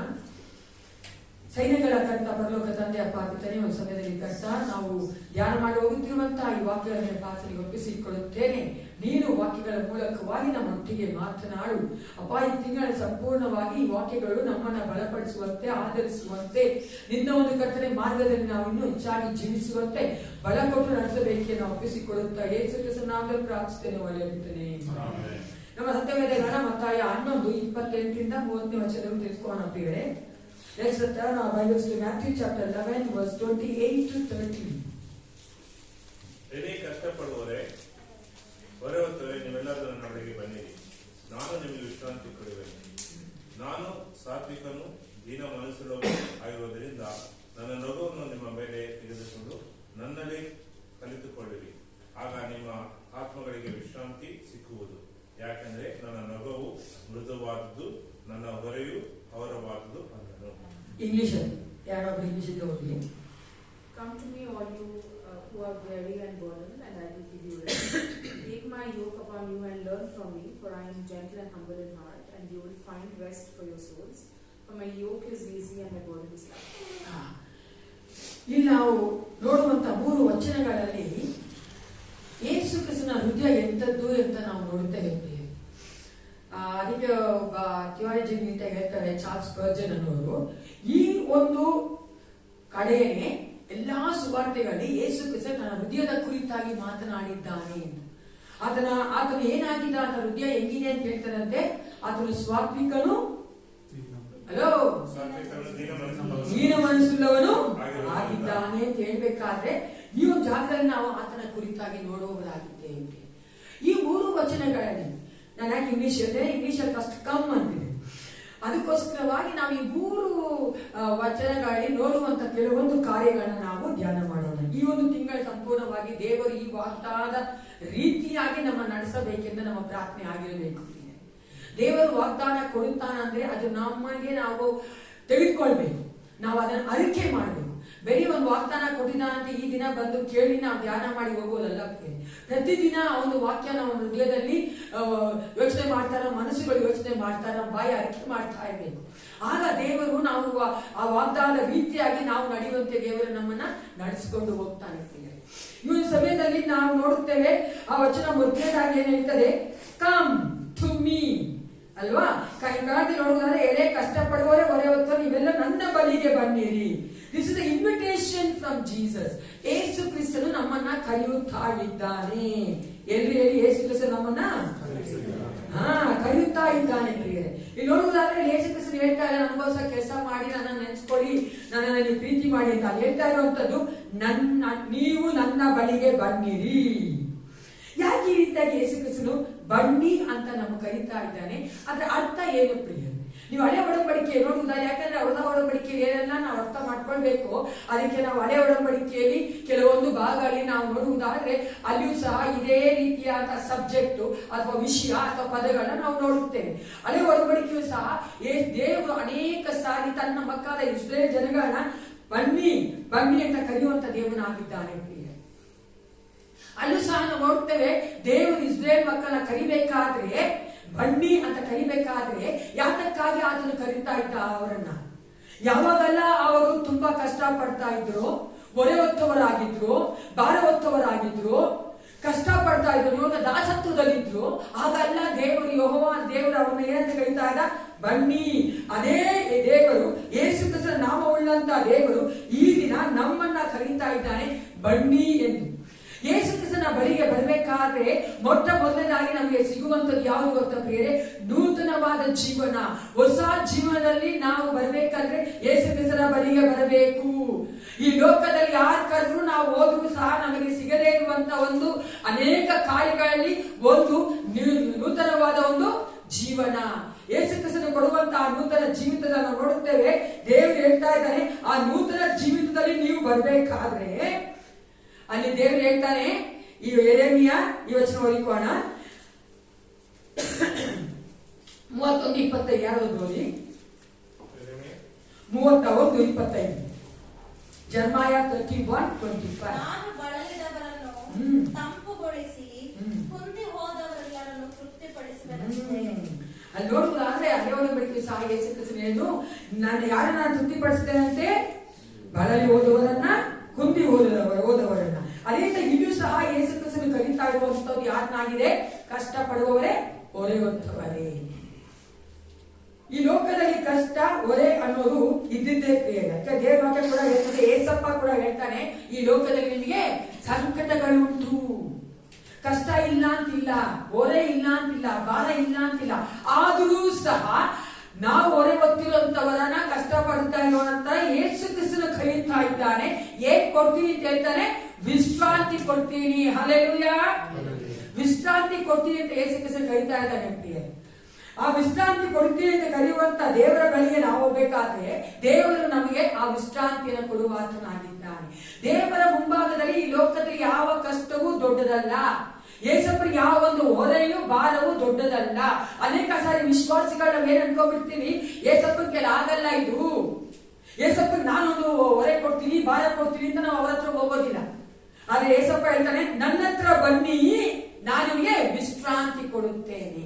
ಸೈನ್ಯಗಳ ಕರ್ತ ಪರಲೋಕ ತಂದೆ ಅಪ್ಪ ಪಿತನೇ, ಒಂದು ಸಮಯದಲ್ಲಿ ಕರ್ತ ನಾವು ಧ್ಯಾನ ಮಾಡಿ ಹೋಗುತ್ತಿರುವಂತಹ ಈ ವಾಕ್ಯಗಳನ್ನು ಪಾಸನಿಗೆ ಒಪ್ಪಿಸಿಕೊಳ್ಳುತ್ತೇನೆ. ನೀನು ವಾಕ್ಯಗಳ ಮೂಲಕವಾಗಿ ನಮ್ಮೊಟ್ಟಿಗೆ ಮಾತನಾಡು ಅಪ್ಪ. ಈ ತಿಂಗಳ ಸಂಪೂರ್ಣವಾಗಿ ಈ ವಾಕ್ಯಗಳು ನಮ್ಮನ್ನ ಬಲಪಡಿಸುವಂತೆ, ಆಧರಿಸುವಂತೆ, ನಿನ್ನ ಒಂದು ಕರ್ತನೆ ಮಾರ್ಗದಲ್ಲಿ ನಾವು ಇನ್ನೂ ಹೆಚ್ಚಾಗಿ ಜೀವಿಸುವಂತೆ ಬಲ ಕೊಟ್ಟು ನಡೆಸಬೇಕೆ ನಾವು ಒಪ್ಪಿಸಿಕೊಳ್ಳುತ್ತಾ ಯೇಸು ಕ್ರಿಸ್ತನ ನಾಮದಲ್ಲಿ ಪ್ರಾರ್ಥಿಸುತ್ತೇನೆ. ಒಳ್ಳೆಯದಿದ್ದೇನೆ. ನಮ್ಮ ಸತ್ಯವೇದಗಳ ಮತ್ತಾಯ 11:28-30 ವಚನವನ್ನು ತಿಳಿಸ್ಕೊಳ್ಳೋಣ ಪ್ರಿಯರೇ. Let's turn our Bibles to Matthew chapter 11 verse 28-30. ಕಷ್ಟಪಡುವರೆ ಬರುವತ್ತರೆ ನೀವೆಲ್ಲರೂ ನನ್ನೊಳಗೆ ಬನ್ನಿರಿ, ನಾನು ನಿಮಗೆ ವಿಶ್ರಾಂತಿ ಕೊಡುವೆನು. ನಾನು ಸಾತ್ವಿಕನು, ದೀನ ಮನಸ್ಸುಳ್ಳವನು ಆಗಿರುವುದರಿಂದ ನನ್ನ ನಗುವನ್ನು ನಿಮ್ಮ ಮೇಲೆ ತೆಗೆದುಕೊಂಡು ನನ್ನಲ್ಲಿ ಕಲಿತುಕೊಳ್ಳಿರಿ. ಆಗ ನಿಮ್ಮ ಆತ್ಮಗಳಿಗೆ ವಿಶ್ರಾಂತಿ ಸಿಕ್ಕುವುದು. ಯಾಕೆಂದ್ರೆ ನನ್ನ ನಗುವು ಮೃದುವಾದದ್ದು, ನನ್ನ ಹೊರೆಯು ಹೌರವಾದದ್ದು ಅಂದನು. ಇಂಗ್ಲಿಷ್ ಯಾರೊಬ್ಬರು ಇಂಗ್ಲಿಷ್ ಓದಿ. Come to me, all you who are weary and burdened, and I will give you rest. Take my yoke upon you and learn from me, for I am gentle and humble in heart, and you will find rest for your souls. For my yoke is easy and my burden is light. ಇಲ್ಲಿ ನಾವು ನೋಡುವಂತ 3 ವಚನಗಳಲ್ಲಿ ಯೇಸು ಕ್ರಿಸ್ತನ ಹೃದಯ ಎಂಥದ್ದು ಅಂತ ನಾವು ನೋಡುತ್ತೇವೆ. ಅದಕ್ಕೆ ಒಬ್ಬ ಥಿಯಾಲಜಿ ನೀಟಾಗಿ ಹೇಳ್ತಾರೆ, ಚಾರ್ಲ್ಸ್ ಸ್ಪರ್ಜನ್ ಅನ್ನೋರು, ಈ ಒಂದು ಕಡೆಯೇ ಎಲ್ಲಾ ಸುವಾರ್ತೆಗಳಲ್ಲಿ ಯೇಸು ಕ್ರಿಸ್ತ ತನ್ನ ಹೃದಯದ ಕುರಿತಾಗಿ ಮಾತನಾಡಿದ್ದಾನೆ ಅಂತ. ಆತನು ಏನಾಗಿದ್ದ, ಆತನ ಹೃದಯ ಹೆಂಗಿದೆ ಅಂತ ಹೇಳ್ತಾರಂತೆ. ಆತನು ಸಾತ್ವಿಕನು, ಹಲೋ, ದೀನ ಮನಸ್ಸುಳ್ಳವನು ಆಗಿದ್ದಾನೆ ಅಂತ ಹೇಳ್ಬೇಕಾದ್ರೆ ಈ ಒಂದು ಜಾಗದಲ್ಲಿ ನಾವು ಆತನ ಕುರಿತಾಗಿ ನೋಡುವವರಾಗಿದ್ದೇವೆ. ಈ 3 ವಚನಗಳಲ್ಲಿ ನಾನು ಯಾಕೆ ಇಂಗ್ಲಿಷಲ್ಲಿ ಫಸ್ಟ್ ಕಮ್ ಅಂತಿದೆ, ಅದಕ್ಕೋಸ್ಕರವಾಗಿ ನಾವು ಈ 3 ವಚನಗಳಲ್ಲಿ ನೋಡುವಂತ ಕೆಲವೊಂದು ಕಾರ್ಯಗಳನ್ನ ನಾವು ಧ್ಯಾನ ಮಾಡೋಣ. ಈ ಒಂದು ತಿಂಗಳು ಸಂಪೂರ್ಣವಾಗಿ ದೇವರು ಈ ವಾಗ್ದಾನದ ರೀತಿಯಾಗಿ ನಮ್ಮ ನಡೆಸಬೇಕೆಂದು ನಮ್ಮ ಪ್ರಾರ್ಥನೆ ಆಗಿರಬೇಕು. ದೇವರು ವಾಗ್ದಾನ ಕೊಡುತ್ತಾನಂದ್ರೆ ಅದು ನಮಗೆ ನಾವು ತೆಗೆದುಕೊಳ್ಬೇಕು, ನಾವು ಅದನ್ನು ಅರಿಕೆ ಮಾಡಬೇಕು. ಬರೀ ಒಂದು ವಾಗ್ದಾನ ಕೊಟ್ಟಿದ್ದಾನಂತ ಈ ದಿನ ಬಂದು ಕೇಳಿ ನಾವು ಧ್ಯಾನ ಮಾಡಿ ಹೋಗೋದಲ್ಲ. ಪ್ರತಿದಿನ ಒಂದು ವಾಕ್ಯ ನಮ್ಮ ಹೃದಯದಲ್ಲಿ ಯೋಚನೆ ಮಾಡ್ತಾರ, ಮನಸ್ಸುಗಳು ಯೋಚನೆ ಮಾಡ್ತಾರ, ಬಾಯಿ ಅರಿಕೆ ಮಾಡ್ತಾ ಇರಬೇಕು. ಆಗ ದೇವರು ನಾವು ಆ ವಾಗ್ದಾನದ ರೀತಿಯಾಗಿ ನಾವು ನಡೆಯುವಂತೆ ದೇವರು ನಮ್ಮನ್ನ ನಡೆಸಿಕೊಂಡು ಹೋಗ್ತಾ ಇರ್ತೀವಿ. ಈ ಸಮಯದಲ್ಲಿ ನಾವು ನೋಡುತ್ತೇವೆ, ಆ ವಚನ ಮೊದಲನೇದಾಗಿ ಏನ್ ಹೇಳ್ತದೆ, ಕಮ್ ಟು ಮೀ ಅಲ್ವಾ. ಕೈಗಾಡಿ ನೋಡುವುದಾದ್ರೆ, ಎಳೆ ಕಷ್ಟಪಡುವವರೇ ಹೊರೆ ಹೊತ್ತು ನೀವೆಲ್ಲ ನನ್ನ ಬಳಿಗೆ ಬನ್ನಿರಿ. This is the invitation from Jesus. Yesu ಕ್ರಿಸ್ತನು ನಮ್ಮನ್ನ ಕರೆಯುತ್ತಾ ಇದ್ದಾನೆ. ಎಲ್ರಿ ಹೇಳಿ, ಯೇಸು ಕ್ರಿಸ್ತ ನಮ್ಮನ್ನ ಕರೆಯುತ್ತಾ ಇದ್ದಾನೆ ಪ್ರಿಯರೇ. ಇಲ್ಲಿ ನೋಡುವುದಾದ್ರೆ ಯೇಸು ಕ್ರಿಸ್ತನು ಹೇಳ್ತಾ ಇಲ್ಲ, ನನಗೋಸ್ಕರ ಕೆಲಸ ಮಾಡಿ ನನ್ನ ನೆನೆಸ್ಕೊಳ್ಳಿ, ನನ್ನನ್ನು ಪ್ರೀತಿ ಮಾಡಿ ಅಂತ ಹೇಳ್ತಾ ಇರುವಂತದ್ದು, ನೀವು ನನ್ನ ಬಳಿಗೆ ಬನ್ನಿರಿ. ಯಾಕೆ ಈ ರೀತಿಯಾಗಿ ಯೇಸು ಕ್ರಿಸ್ತನು ಬನ್ನಿ ಅಂತ ನಮ್ಮ ಕರೀತಾ ಇದ್ದಾನೆ? ಅದರ ಅರ್ಥ ಏನು ಪ್ರಿಯರೇ? ನೀವು ಹಳೆ ಒಡಂಬಡಿಕೆ ನೋಡುವುದಾದ್ರೆ, ಯಾಕಂದ್ರೆ ಹೊಸ ಒಡಂಬಡಿಕೆಯಲ್ಲಿ ಏನೆಲ್ಲ ನಾವು ಅರ್ಥ ಮಾಡ್ಕೊಳ್ಬೇಕು, ಅದಕ್ಕೆ ನಾವು ಹಳೆ ಒಡಂಬಡಿಕೆಯಲ್ಲಿ ಕೆಲವೊಂದು ಭಾಗಗಳಲ್ಲಿ ನಾವು ನೋಡುವುದಾದ್ರೆ ಅಲ್ಲಿಯೂ ಸಹ ಇದೇ ರೀತಿಯಾದ ಸಬ್ಜೆಕ್ಟ್ ಅಥವಾ ವಿಷಯ ಅಥವಾ ಪದಗಳನ್ನ ನಾವು ನೋಡುತ್ತೇವೆ. ಹಳೆ ಒಡಂಬಡಿಕೆಯೂ ಸಹ ದೇವರು ಅನೇಕ ಸಾರಿ ತನ್ನ ಮಕ್ಕಳ ಇಸ್ರೇಲ್ ಜನಗಳನ್ನ ಬನ್ನಿ ಬನ್ನಿ ಅಂತ ಕರೆಯುವಂತ ದೇವನಾಗಿದ್ದಾನೆ. ಅಲ್ಲೂ ಸಹ ನಾವು ನೋಡ್ತೇವೆ, ದೇವರು ಇಸ್ರೇಲ್ ಮಕ್ಕಳನ್ನ ಕರಿಬೇಕಾದ್ರೆ, ಬನ್ನಿ ಅಂತ ಕರಿಬೇಕಾದ್ರೆ ಯಾತಕ್ಕಾಗಿ ಆತನು ಕರೀತಾ ಇದ್ದ ಅವರನ್ನ? ಯಾವಾಗೆಲ್ಲ ಅವರು ತುಂಬಾ ಕಷ್ಟ ಪಡ್ತಾ ಇದ್ರು, ಹೊರೆ ಹೊತ್ತವರಾಗಿದ್ರು, ಭಾರ ಹೊತ್ತವರಾಗಿದ್ರು, ಕಷ್ಟ ಪಡ್ತಾ ಇದ್ರು, ಇವಾಗ ದಾಸತ್ವದಲ್ಲಿದ್ರು, ಆಗೆಲ್ಲ ದೇವರು ಅವ್ರನ್ನ ಏನಂತ ಕರೀತಾ ಇದ್ದ? ಬನ್ನಿ. ಅದೇ ದೇವರು, ಯೇಸು ಕ್ರಿಸ್ತನ ನಾಮವುಳ್ಳಂತ ದೇವರು ಈ ದಿನ ನಮ್ಮನ್ನ ಕರೀತಾ ಇದ್ದಾನೆ, ಬನ್ನಿ ಎಂದು. ಯೇಸು ಕ್ರಿಸ್ತನ ಬಳಿಗೆ ಬರಬೇಕಾದ್ರೆ ಮೊಟ್ಟ ಮೊದಲನೇದಾಗಿ ನಮಗೆ ಸಿಗುವಂತದ್ದು ಯಾವುದು ಗೊತ್ತಾ ಪ್ರಿಯರೇ? ನೂತನವಾದ ಜೀವನ. ಹೊಸ ಜೀವನದಲ್ಲಿ ನಾವು ಬರಬೇಕಾದ್ರೆ ಯೇಸು ಕ್ರಿಸ್ತನ ಬಳಿಗೆ ಬರಬೇಕು. ಈ ಲೋಕದಲ್ಲಿ ಯಾರು ಕರೆದ್ರು ನಾವು ಹೋದ್ರೂ ಸಹ ನಮಗೆ ಸಿಗದೇ ಇರುವಂತ ಒಂದು ಅನೇಕ ಕಾರ್ಯಗಳಲ್ಲಿ ಒಂದು ನೂತನವಾದ ಒಂದು ಜೀವನ. ಯೇಸು ಕ್ರಿಸ್ತನು ಕೊಡುವಂತಹ ನೂತನ ಜೀವಿತದ ನಾವು ನೋಡುತ್ತೇವೆ. ದೇವರು ಹೇಳ್ತಾ ಇದ್ದಾನೆ, ಆ ನೂತನ ಜೀವಿತದಲ್ಲಿ ನೀವು ಬರಬೇಕಾದ್ರೆ ಅಲ್ಲಿ ದೇವರು ಹೇಳ್ತಾನೆ, ಈ ಯೆರೆಮೀಯ ಈ ವಚನ ಓದಿಕೋಣ, 31:25. ಯಾರು ಓದಿ? 31:25. ಜರ್ಮಾಯ 31:25. ನಾನು ಬಳಲಿದವರನ್ನು ತಂಪುಗೊಳಿಸಿ ಕುಂದಿ ಹೋದವರೆಲ್ಲರನ್ನು ತೃಪ್ತಿಪಡಿಸುವೆನಂತೆ. ಅಲ್ಲಿ ನೋಡುವುದಾದ್ರೆ ಅದೇ ಒಡಂಬಡಿಕೆ ಸಹ ಯೇಸು ಕ್ರಿಸ್ತನು ಏನು, ನಾನು ಯಾರನ್ನ ತೃಪ್ತಿಪಡಿಸ್ತೇನಂತೆ? ಬಳಲಿ ಹೋದವರನ್ನ, ಕುಂದಿ ಹೋದವರನ್ನ. ಅದೇ ರೀತಿ ಇಲ್ಲೂ ಸಹ ಯೇಸು ಕ್ರಿಸ್ತನು ಕರೀತಾ ಇರುವಂತದ್ದು ಯಾರನ್ನಾಗಿದೆ? ಕಷ್ಟಪಡುವವರೇ, ಹೊರೆ ಹೊತ್ತವರೇ. ಈ ಲೋಕದಲ್ಲಿ ಕಷ್ಟ, ಹೊರೆ ಅನ್ನೋದು ಇದ್ದಿದ್ದೇ ಪ್ರಿಯರೇ. ದೇವ್ರ ವಾಕ್ಯ ಕೂಡ ಹೇಳ್ತದೆ, ಏಸಪ್ಪ ಕೂಡ ಹೇಳ್ತಾನೆ, ಈ ಲೋಕದಲ್ಲಿ ನಿಮಗೆ ಸಂಕಟಗಳುಂಟು. ಕಷ್ಟ ಇಲ್ಲ ಅಂತಿಲ್ಲ, ಹೊರೆ ಇಲ್ಲ ಅಂತಿಲ್ಲ, ಭಾರ ಇಲ್ಲ ಅಂತಿಲ್ಲ. ಆದರೂ ಸಹ ನಾವು ಹೊರೆ ಹೊತ್ತಿರುವಂತವರನ್ನ, ಕಷ್ಟ ಪಡ್ತಾ ಇರುವಂತ ಯೇಸು ಕ್ರಿಸ್ತನು ಕರೀತಾ ಇದ್ದಾನೆ. ಏನ್ ಕೊಡ್ತೀನಿ ಅಂತ ಹೇಳ್ತಾನೆ? ವಿಶ್ರಾಂತಿ ಕೊಡ್ತೀನಿ. ಹಲ್ಲೆಲೂಯಾ. ವಿಶ್ರಾಂತಿ ಕೊಡ್ತೀನಿ ಅಂತ ಯೇಸು ಕ್ರಿಸ್ತ ಕರೀತಾ ಇದ್ದಾನೆ ಪ್ರಿಯರೇ. ಆ ವಿಶ್ರಾಂತಿ ಕೊಡ್ತೀನಿ ಅಂತ ಕರೆಯುವಂತ ದೇವರ ಬಳಿಗೆ ನಾವು ಹೋಗ್ಬೇಕಾದ್ರೆ ದೇವರು ನಮಗೆ ಆ ವಿಶ್ರಾಂತಿಯನ್ನು ಕೊಡುವ ಆತನಾಗಿದ್ದಾನೆ. ದೇವರ ಮುಂಭಾಗದಲ್ಲಿ ಈ ಲೋಕದಲ್ಲಿ ಯಾವ ಕಷ್ಟವೂ ದೊಡ್ಡದಲ್ಲ. ಯೇಸಪ್ಪರಿಗೆ ಯಾವ ಒಂದು ಹೊರೆಯೂ ಭಾರವೂ ದೊಡ್ಡದಲ್ಲ. ಅನೇಕ ಸಾರಿ ವಿಶ್ವಾಸಿಗಳು ನಾವು ಏನ್ ಅನ್ಕೊಂಡ್ಬಿಡ್ತೀವಿ, ಯೇಸಪ್ಪಗೆ ಆಗಲ್ಲ ಇದು, ಯೇಸಪ್ಪಗೆ ನಾನೊಂದು ಹೊರೆ ಕೊಡ್ತೀನಿ ಭಾರ ಕೊಡ್ತೀನಿ ಅಂತ ನಾವು ಅವರ ಹತ್ರ ಹೋಗೋದಿಲ್ಲ. ಆದ್ರೆ ಯೇಸಪ್ಪ ಹೇಳ್ತಾನೆ, ನನ್ನ ಹತ್ರ ಬನ್ನಿ, ನಾನು ನಿಮಗೆ ವಿಶ್ರಾಂತಿ ಕೊಡುತ್ತೇನೆ.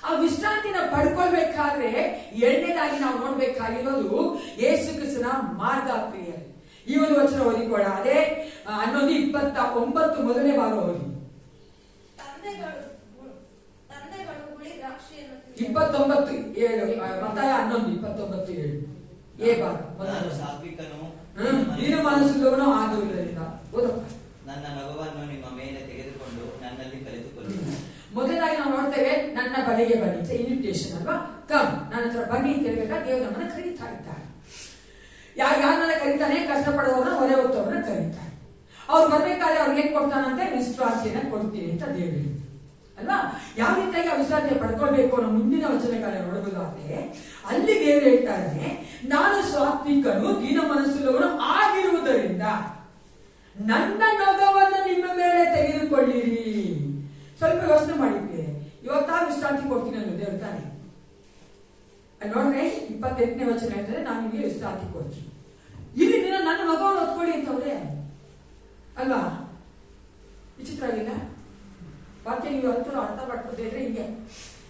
ಆ ವಿಶ್ರಾಂತಿನ ಪಡ್ಕೊಳ್ಬೇಕಾದ್ರೆ ಎರಡನೇದಾಗಿ ನಾವು ನೋಡ್ಬೇಕಾಗಿರೋದು ಯೇಸು ಕ್ರಿಸ್ತನ ಮಾರ್ಗ ಪ್ರಿಯರೇ. ಈ ಒಂದು ವಚನ ಓದಿಕೊಳ್ಳ, ಅದೇ 11:29 ಮೊದಲನೇ ಭಾಗ ಓದಿ. 29:7 ಮತ್ತಾಯ 11:29 ಏ ಭಾಗ. ಸಾತ್ವಿಕನು ನೀನು ಮನಸ್ಸುಳ್ಳವನು ಆಗುವುದರಿಂದ ಓದಪ್ಪ. ನನ್ನ ನಗುವನ್ನು ನಿಮ್ಮ ಮೇಲೆ ತೆಗೆದುಕೊಂಡು ನನ್ನಲ್ಲಿ ಕಲಿತುಕೊಳ್ಳಿ. ಮೊದಲಾಗಿ ನಾವು ನೋಡ್ತೇವೆ, ನನ್ನ ಬಳಿಗೆ ಬನ್ನಿ, ಇನ್ವಿಟೇಷನ್ ಅಲ್ವಾ, ಕಮ್ ನನ್ನ ಹತ್ರ ಬನ್ನಿ ಅಂತ ಹೇಳ್ಬೇಕಾ ದೇವರು ನಮ್ಮನ್ನ ಕರೀತಾ ಇದ್ದಾರೆ. ಯಾರನ್ನ ಕರೀತಾನೆ? ಕಷ್ಟಪಡುವವರನ್ನ, ಹೊರೆ ಹೊತ್ತವರನ್ನ ಕರೀತಾರೆ. ಅವ್ರು ಬರ್ಬೇಕಾದ್ರೆ ಅವ್ರಿಗೆ ಏನ್ ಕೊಡ್ತಾನಂತೆ? ವಿಶ್ರಾಂತಿಯನ್ನ ಕೊಡ್ತೀನಿ ಅಂತ ದೇವರು ಅಲ್ವಾ. ಯಾವ ರೀತಿಯಾಗಿ ಆ ವಿಶ್ರಾಂತಿ ಪಡ್ಕೊಳ್ಬೇಕು ಅನ್ನೋ ಮುಂದಿನ ವಚನಗಳನ್ನ ನೋಡಬಹುದಾದ್ರೆ ಅಲ್ಲಿ ದೇವರು ಹೇಳ್ತಾ ಇದ್ದಾನೆ, ನಾನು ಸಾತ್ವಿಕನು ದೀನ ಮನಸ್ಸುಳ್ಳವನು ಆಗಿರುವುದರಿಂದ ನನ್ನ ನೊಗವನ್ನು ನಿಮ್ಮ ಮೇಲೆ ತೆಗೆದುಕೊಳ್ಳಿರಿ. ಸ್ವಲ್ಪ ಯೋಚನೆ ಮಾಡಿದ್ದೆ, ಇವತ್ತಾ ವಿಶ್ರಾಂತಿ ಕೊಡ್ತೀನಿ ಅನ್ನೋ ದೇವ್ರು ತಾನೆ. ನೋಡ್ರೆ 28ನೇ ವಚನ ಹೇಳ್ತಾರೆ, ನಾನು ನಿಮಗೆ ವಿಶ್ರಾಂತಿ ಕೊಡ್ತೀನಿ. ಇಲ್ಲಿ ದಿನ ನನ್ನ ಮಗವನ್ನು ಹೊತ್ಕೊಳ್ಳಿ ಅಂತವ್ರೆ ಅಲ್ವಾ. ವಿಚಿತ್ರ ಆಗಿಲ್ಲ ವಾಕ್ಯ. ನೀವು ಅರ್ಥ ಮಾಡ್ಕೊಳ್ತಾ ಇದ್ರೆ ಹಿಂಗೆ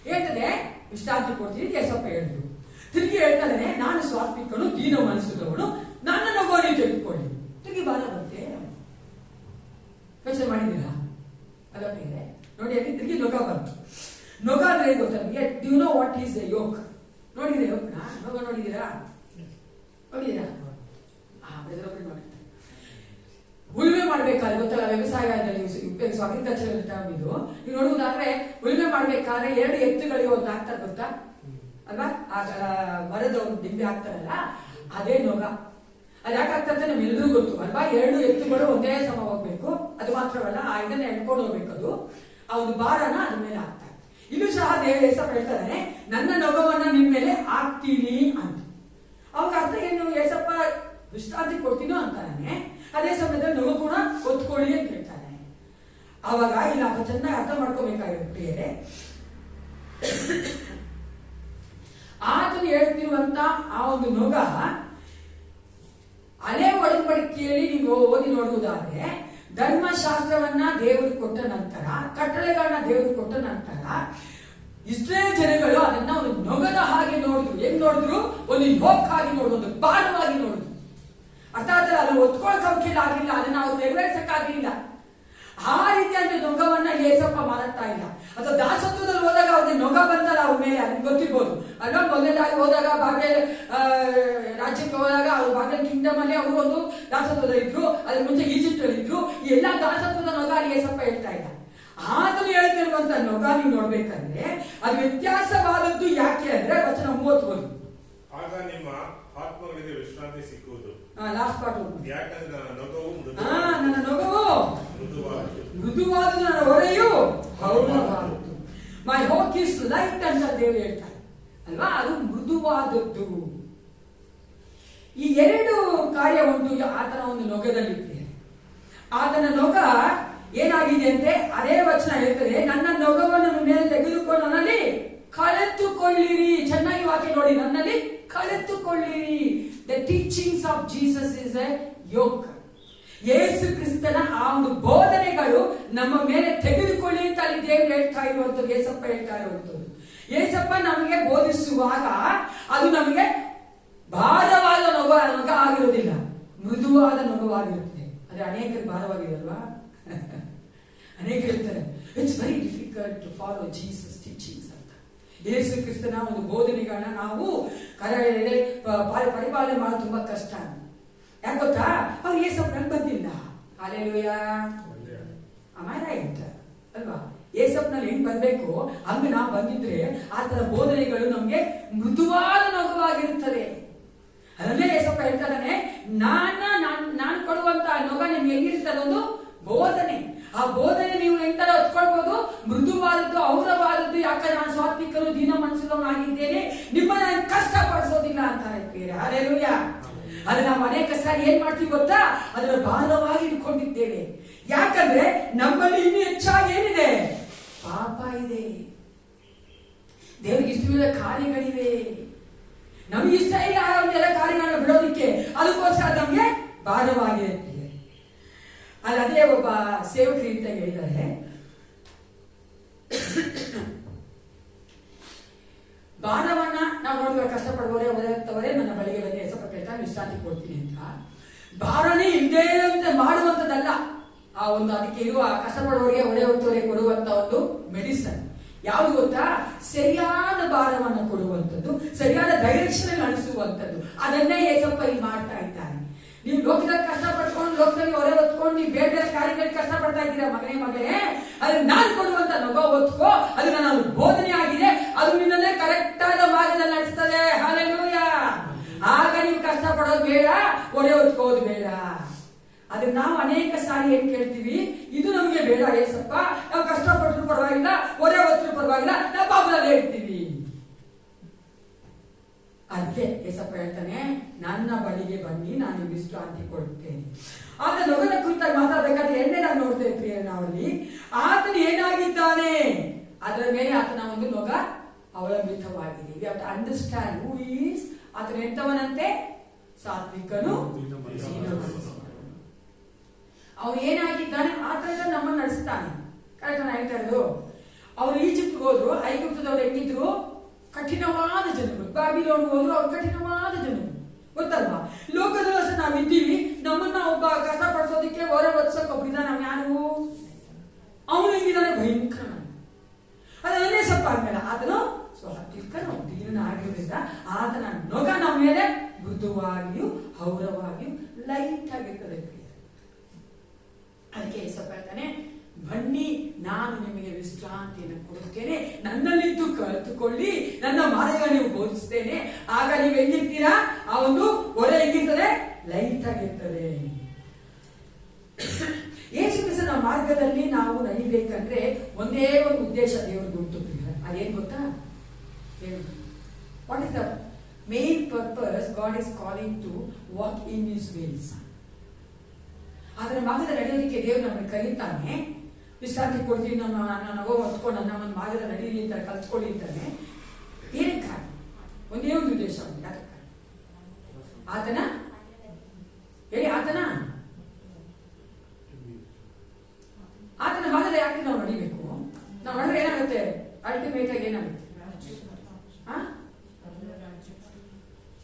ಹೇಳ್ತದೆ, ವಿಶ್ರಾಂತಿ ಕೊಡ್ತೀನಿ ಯೇಸಪ್ಪ ಹೇಳಿದ್ರು. ತಿರುಗಿ ಹೇಳ್ತಾನೆ, ನಾನು ಸಾತ್ವಿಕನು ದೀನ ಮನಸ್ಸುಳ್ಳವನು, ನನ್ನ ನೊಗವನ್ನು ತೆಗೆದುಕೊಳ್ಳಿ. ತಿರುಗಿ ಬಾಲ ಬರುತ್ತೆ. ಯೋಚನೆ ಮಾಡಿದ್ದೀರಾ ಅಲ್ಲ ಪ್ರಿಯರೇ? ನೋಡಿ, ಅಲ್ಲಿ ತಿರುಗಿ ನೊಗ ಬಂತು. ನೊಗ ಅಂದ್ರೆ ಗೊತ್ತಾ ನಿಮಗೆ? Due know what is the yoke? ನೋಡಿದ್ದೀರಾ ಯೋಕ್ನ? ನೊಗ ನೋಡಿದ್ದೀರಾ? ನೋಡಿದ್ದೀರಾ? ಉಳುಮೆ ಮಾಡ್ಬೇಕಾದ್ರೆ ಗೊತ್ತಲ್ಲ, ವ್ಯವಸಾಯದಲ್ಲಿ ಅಗ್ರಿಕಲ್ಚರ್ ಇದು ನೀವು ನೋಡುವುದಾದ್ರೆ, ಉಳುಮೆ ಮಾಡ್ಬೇಕಾದ್ರೆ 2 ಎತ್ತುಗಳಿಗೆ ಒಂದು ಹಾಕ್ತಾರೆ ಗೊತ್ತಾ ಅಲ್ವಾ? ಮರದ ಒಂದು ದಿಂಬೆ ಹಾಕ್ತಾರಲ್ಲ, ಅದೇ ನೊಗ. ಅದು ಯಾಕೆ ಆಗ್ತದೆ ನಮ್ಗೆಲ್ಲರೂ ಗೊತ್ತು ಅಲ್ವಾ? 2 ಎತ್ತುಗಳು ಒಂದೇ ಸಮ ಹೋಗ್ಬೇಕು. ಅದು ಮಾತ್ರವಲ್ಲ, ಆ ಇದನ್ನ ಎಳ್ಕೊಂಡು ಹೋಗ್ಬೇಕದು. ಆ ಒಂದು ಭಾರನ ಅದ್ರ ಮೇಲೆ ಹಾಕ್ತಾರೆ. ಇಲ್ಲೂ ಸಹ ಯೇಸಪ್ಪ ಹೇಳ್ತಾರೆ, ನನ್ನ ನೊಗವನ್ನ ನಿಮ್ ಮೇಲೆ ಹಾಕ್ತೀನಿ ಅಂತ. ಅವಾಗ ಅರ್ಥ ಏನು? ಯೇಸಪ್ಪ ವಿಶ್ರಾಂತಿ ಕೊಡ್ತೀನೋ ಅಂತಾನೆ, ಅದೇ ಸಮಯದಲ್ಲಿ ನೊಗ ಕೂಡ ಒತ್ಕೊಳ್ಳಿ ಅಂತ ಹೇಳ್ತಾನೆ. ಅವಾಗ ಇಲ್ಲ ಚೆನ್ನಾಗಿ ಅರ್ಥ ಮಾಡ್ಕೋಬೇಕಾಗಿರುತ್ತೆ. ಆತನು ಹೇಳ್ತಿರುವಂತ ಆ ಒಂದು ನೊಗ ಹಳೆ ಒಡಂಬಡಿಕೆಯಲ್ಲಿ ನೀವು ಓದಿ ನೋಡುವುದಾದ್ರೆ, ಧರ್ಮಶಾಸ್ತ್ರವನ್ನ ದೇವರು ಕೊಟ್ಟ ನಂತರ, ಕಟ್ಟಳೆಗಳನ್ನ ದೇವರು ಕೊಟ್ಟ ನಂತರ ಇಸ್ರೇಲ್ ಜನಗಳು ಅದನ್ನ ಒಂದು ನೊಗದ ಹಾಗೆ ನೋಡಿದ್ರು. ಹೆಂಗ್ ನೋಡಿದ್ರು? ಒಂದು ಯೋಕ್ ಆಗಿ ನೋಡಿದ್ರು, ಒಂದು ಭಾರವಾಗಿ ನೋಡಿದ್ರು. ಅರ್ಥಾತ್ ಅದನ್ನು ಒತ್ಕೊಳಕ್ ಆಗಿಲ್ಲ, ಅದನ್ನ ಅವ್ರು ನೆರವೇರಿಸಕ್ಕಾಗಲಿಲ್ಲ. ಆ ರೀತಿಯಾದ ನೊಗವನ್ನ ಯೇಸಪ್ಪ ಮಾಡುತ್ತಾ ಇಲ್ಲ. ಅಥವಾ ದಾಸತ್ವದಲ್ಲಿ ಹೋದಾಗ ಅವ್ರಿಗೆ ನೊಗ ಬಂದಲ್ಲ ಅವ್ರ ಮೇಲೆ, ಅದಕ್ಕೆ ಗೊತ್ತಿರ್ಬೋದು ಅಲ್ವಾ. ಮೊದಲನೇದಾಗಿ ಹೋದಾಗ ಬಾಬೆಲ್ ರಾಜ್ಯಕ್ಕೆ ಹೋದಾಗ ಅವ್ರು ಬಾಬೆಲ್ ಕಿಂಗ್ಡಮ್ ಅಲ್ಲಿ ಅವರು ಒಂದು ದಾಸತ್ವದಲ್ಲಿ ಇದ್ರು. ಅದ್ರ ಮುಂಚೆ ಈಜಿಪ್ಟ್ ಅಲ್ಲಿ ಇದ್ರು. ಈ ಎಲ್ಲಾ ದಾಸತ್ವದ ನೊಗ ಅಲ್ಲಿ ಯೇಸಪ್ಪ ಹೇಳ್ತಾ ಇಲ್ಲ. ಆತನು ಹೇಳ್ತಿರುವಂತ ನೊಗ ನೀವು ನೋಡ್ಬೇಕಂದ್ರೆ ಅದು ವ್ಯತ್ಯಾಸವಾದದ್ದು. ಯಾಕೆ ಅಂದ್ರೆ ವಚನ 30 ಆಗ ನಿಮ್ಮ ಆತ್ಮಗಳಿಗೆ ವಿಶ್ರಾಂತಿ ಸಿಕ್ಕುವುದು. ಲಾಸ್ಟ್ ಪಾರ್ಟ್ ಯಾಕಂದ್ರೆ ನನ್ನ ನೊಗವು ಮೃದುವಾದ, ನನ್ನ ಹೊರೆಯು ಹೌದವಾದದ್ದು. ಮೈ ಹೋಕ್ ಇಸ್ ಲೈಟ್ ಅಂತ ದೇವರು ಹೇಳ್ತಾರೆ ಅಲ್ವಾ. ಅದು ಮೃದುವಾದದ್ದು. ಈ 2 ಕಾರ್ಯ ಉಂಟು ಆತನ ಒಂದು ನೊಗದಲ್ಲಿದೆ. ಆತನ ನೊಗ ಏನಾಗಿದೆ ಅಂತೆ ಅದೇ ವಚನ ಹೇಳ್ತದೆ, ನನ್ನ ನೊಗವನ್ನು ಮೇಲೆ ತೆಗೆದುಕೊಂಡು ನನ್ನಲ್ಲಿ ಕಳೆದುಕೊಳ್ಳಿರಿ. ಚೆನ್ನಾಗಿ ವಾಕ್ಯ ನೋಡಿ, ನನ್ನಲ್ಲಿ ಕಳೆದುಕೊಳ್ಳಿರಿ. The teachings of Jesus is a yoke. Yesu ಕ್ರಿಸ್ತನ ಆ ಒಂದು ಬೋಧನೆಗಳು ನಮ್ಮ ಮೇಲೆ ತೆಗೆದುಕೊಳ್ಳಿ ಅಂತ ಅಲ್ಲಿ ದೇವರು ಹೇಳ್ತಾ ಇರುವಂತದ್ದು, ಯೇಸಪ್ಪ ಹೇಳ್ತಾ ಇರುವಂತದ್ದು. ಯೇಸಪ್ಪ ನಮಗೆ ಬೋಧಿಸುವಾಗ ಅದು ನಮಗೆ ಭಾರವಾದ ನೊಗ ಆಗಿರೋದಿಲ್ಲ, ಮೃದುವಾದ ನೊಗವಾಗಿರುತ್ತದೆ. ಆದ್ರೆ ಅನೇಕರಿಗೆ ಭಾರವಾಗಿರಲ್ವಾ? ಅನೇಕ ಹೇಳ್ತಾರೆ, it's very difficult to follow Jesus teachings ಅಂತ. ಯೇಸು ಕ್ರಿಸ್ತನ ಒಂದು ಬೋಧನೆಗಳನ್ನ ನಾವು ಪರಿಪಾಲನೆ ಮಾಡೋದು ತುಂಬಾ ಕಷ್ಟ. ಯಾಕೆ ಗೊತ್ತಾ? ಅವ್ರು ಯೇಸಪ್ಪನಲ್ಲಿ ಬಂದಿಲ್ಲ. ಹಲ್ಲೆಲೂಯಾ, ರೈಟ್ ಅಲ್ವಾ? ಯೇಸಪ್ಪನಲ್ಲಿ ಹೆಂಗ್ ಬರ್ಬೇಕು ಹಂಗ ನಾವು ಬಂದಿದ್ರೆ ಆತರ ಬೋಧನೆಗಳು ನಮ್ಗೆ ಮೃದುವಾದ ನೊಗವಾಗಿರುತ್ತದೆ. ಅದನ್ನೇ ಯೇಸಪ್ಪ ಹೇಳ್ತಾನೆ, ನಾನು ಕೊಡುವಂತ ನೊಗ ನಿಮ್ಗೆ ಹೆಂಗಿರ್ತದೆ? ಒಂದು ಬೋಧನೆ. ಆ ಬೋಧನೆ ನೀವು ಎಂತರ ಹೊತ್ಕೊಳ್ಬಹುದು, ಮೃದುವಾದದ್ದು, ಔರವಾದದ್ದು. ಯಾಕಂದ್ರೆ ನಾನು ಸಾತ್ವಿಕನು ದೀನ ಮನಸ್ಸುಳ್ಳವನಾಗಿದ್ದೇನೆ, ನಿಮ್ಮನ್ನ ಕಷ್ಟ ಪಡಿಸೋದಿಲ್ಲ ಅಂತಾರೆ ಪ್ರಿಯರೇ. ಹಲ್ಲೆಲೂಯ. ಅದು ನಾವು ಅನೇಕ ಸಾರಿ ಏನ್ ಮಾಡ್ತೀವಿ ಗೊತ್ತಾ, ಅದರ ಭಾರವಾಗಿ ಇಟ್ಕೊಂಡಿದ್ದೇವೆ. ಯಾಕಂದ್ರೆ ನಮ್ಮಲ್ಲಿ ಇನ್ನೂ ಹೆಚ್ಚಾಗಿ ಏನಿದೆ, ಪಾಪ ಇದೆ, ದೇವರಿಗೆ ಇಷ್ಟವಿಲ್ಲ ಕಾರ್ಯಗಳಿವೆ, ನಮ್ಗೆ ಇಷ್ಟ ಇಲ್ಲ ಒಂದೆಲ್ಲ ಕಾರ್ಯಗಳನ್ನ ಬಿಡೋದಿಕ್ಕೆ. ಅದಕ್ಕೋಸ್ಕರ ನಮ್ಗೆ ಭಾರವಾಗಿದೆ. ಅದೇ ಒಬ್ಬ ಸೇವಕರು ಅಂತ ಹೇಳಿದ್ದಾರೆ, ಭಾರವನ್ನ ನಾವು ನೋಡುವ ಕಷ್ಟಪಡುವವರೇ ಒದಗುತ್ತವರೇ ನನ್ನ ಬಳಿಗೆ ಬಂದು ಸ್ವಲ್ಪ ಕೇಳ್ತಾ ವಿಶ್ರಾಂತಿ ಕೊಡ್ತೀನಿ ಅಂತ. ಭಾರನೇ ಇಲ್ಲದೇ ಮಾಡುವಂಥದ್ದಲ್ಲ ಆ ಒಂದು, ಅದಕ್ಕೆ ಇರುವ ಕಷ್ಟಪಡುವವರಿಗೆ ಹೊರೆ ಹೊತ್ತವರಿಗೆ ಕೊಡುವಂತ ಒಂದು ಮೆಡಿಸನ್ ಯಾವುದು ಗೊತ್ತಾ, ಸರಿಯಾದ ಭಾರವನ್ನು ಕೊಡುವಂಥದ್ದು, ಸರಿಯಾದ ಡೈರೆಕ್ಷನ್ ಅನಿಸುವಂಥದ್ದು. ಅದನ್ನೇ ಏಸಪ್ಪ ಇಲ್ಲಿ ಮಾಡ್ತಾ ಇದ್ದಾನೆ. ನೀವು ಲೋಕದಲ್ಲಿ ಕಷ್ಟಪಡ್ಕೊಂಡು, ಲೋಕದಲ್ಲಿ ಹೊರೆ ಹೊತ್ಕೊಂಡು, ನೀವು ಬೇರೆ ಬೇರೆ ಕಾರ್ಯಗಳಿಗೆ ಕಷ್ಟಪಡ್ತಾ ಇದ್ದೀರಾ ಮಗನೇ, ಅದನ್ನ ನಾನು ಕೊಡುವಂತ ನಗೋ ಹೊತ್ಕೋ. ಅದು ನನ್ನ ಬೋಧನೆ ಆಗಿದೆ, ಅದು ನಿನ್ನನ್ನೇ ಕರೆಕ್ಟ್ ಆದ ಮಾರ್ಗದಲ್ಲಿ ನಡೆಸ್ತದೆ. ಹಲ್ಲೆಲೂಯ. ಆಗ ನೀವು ಕಷ್ಟಪಡೋದು ಬೇಡ, ಹೊರೆ ಹೊತ್ಕೋದು ಬೇಡ. ಅದನ್ನ ನಾವು ಅನೇಕ ಸಾರಿ ಏನ್ ಕೇಳ್ತೀವಿ, ಇದು ನಮಗೆ ಬೇಡ ಏಸಪ್ಪ, ನಾವು ಕಷ್ಟಪಟ್ಟರು ಪರವಾಗಿಲ್ಲ, ಹೊರೆ ಹೊತ್ತರು ಪರವಾಗಿಲ್ಲ, ನಾವು ಬಾಬುದಲ್ಲಿ ಹೇಳ್ತೀವಿ. ಅದಕ್ಕೆ ಏಸಪ್ಪ ಹೇಳ್ತಾನೆ, ನನ್ನ ಬಳಿಗೆ ಬನ್ನಿ, ನಾನು ವಿಶ್ರಾಂತಿ ಕೊಡುತ್ತೇನೆ. ಆತ ನೊಗದ ಕುರಿತಾಗಿ ಮಾತಾಡಬೇಕಾದ್ರೆ ಎಣ್ಣೆನಾಗಿ ನೋಡ್ತೇವೆ ಪ್ರಿಯ. ನಾವಲ್ಲಿ ಆತನು ಏನಾಗಿದ್ದಾನೆ ಅದರ ಮೇಲೆ ಆತನ ಒಂದು ನೊಗ ಅವಲಂಬಿತವಾಗಿದೆ. We have to understand who is. ಆತನು ಎಂತವನಂತೆ, ಸಾತ್ವಿಕನು, ಅವನು ಏನಾಗಿದ್ದಾನೆ, ಆತನ ನಮ್ಮನ್ನು ನಡೆಸ್ತಾನೆ. ಕರೆಕ್ಟ್ ನಾನು ಹೇಳ್ತಾ ಇರೋದು. ಅವ್ರು ಈಜಿಪ್ಟ್ಗೆ ಹೋದ್ರು, ಐಗುಪ್ತದವ್ರು ಹೆಂಗಿದ್ರು, ಕಠಿಣವಾದ ಜನರು. ಬಾಬಿಲೋನ್ ಹೋದ್ರು, ಅವ್ರು ಕಠಿಣವಾದ ಜನರು, ಗೊತ್ತಲ್ವಾ. ಲೋಕದಲ್ಲಿ ನಾವು ಇದ್ದೀವಿ, ನಮ್ಮನ್ನ ಒಬ್ಬ ಕಷ್ಟಪಡಿಸೋದಿಕ್ಕೆ ಹೊರ ಒತ್ಸಕ್ ಒಬ್ಬರಿದ್ದಾನೆ. ನಾವು ಯಾರು, ಅವನು ಹೆಂಗಿದ್ದಾನೆ, ಭಯಂಕರ. ಅದನ್ನೇ ಸ್ವಲ್ಪ ಆಗಲ್ಲ. ಆತನು ಸಾತ್ವಿಕನು, ದೀನನಾಗಿರೋದ್ರಿಂದ ಆತನ ನೊಗ ನಮ್ಮ ಮೇಲೆ ಮೃದುವಾಗಿಯೂ ಹೌರವಾಗಿಯೂ ಲೈಟ್ ಆಗಿರ್ತದೆ. ಅದಕ್ಕೆ ಸ್ವಲ್ಪ ಹೇಳ್ತಾನೆ, ಬನ್ನಿ ನಾನು ನಿಮಗೆ ವಿಶ್ರಾಂತಿಯನ್ನು ಕೊಡುತ್ತೇನೆ, ನನ್ನಲ್ಲಿದ್ದು ಕಲಿತುಕೊಳ್ಳಿ, ನನ್ನ ಮಾರ್ಗ ನೀವು ಬೋಧಿಸ್ತೇನೆ. ಆಗ ನೀವು ಹೆಂಗಿರ್ತೀರಾ, ಆ ಒಂದು ಹೊರೆ ಹೆಂಗಿರ್ತದೆ, ಲೈಟ್ ಆಗಿರ್ತದೆ. ಯೇಸು ಕ್ರಿಸ್ತನ ಮಾರ್ಗದಲ್ಲಿ ನಾವು ನಡಿಬೇಕಂದ್ರೆ ಒಂದೇ ಒಂದು ಉದ್ದೇಶ ದೇವರು ಉಂಟು. ಅದೇನ್ ಗೊತ್ತಾ, what is the main purpose God is calling to walk in his ways. ಅದರ ಮಾರ್ಗದಲ್ಲಿ ನಡೆಯೋದಕ್ಕೆ ದೇವರು ನಮ್ಮನ್ನು ಕರೀತಾನೆ. ವಿಶ್ರಾಂತಿ ಕೊಡ್ತೀನಿ, ನನ್ನ ನಗೋ ಹೊತ್ಕೊಂಡು ನನ್ನ ಒಂದು ಮಾರ್ಗದ ನಡೀರಿ ಅಂತ ಕಲ್ತ್ಕೊಳ್ಳಿ ಅಂತಾನೆ. ಏನಕ್ಕೆ? ಒಂದೇ ಒಂದು ಉದ್ದೇಶ. ಯಾಕೆ? ಆತನ ಹೇಳಿ, ಆತನ ಮಾರ್ಗದ ಯಾಕೆ ನಾವು ನಡಿಬೇಕು? ನಾವು ನಡೆದ್ರೆ ಏನಾಗುತ್ತೆ, ಅಲ್ಟಿಮೇಟ್ ಆಗಿ ಏನಾಗುತ್ತೆ,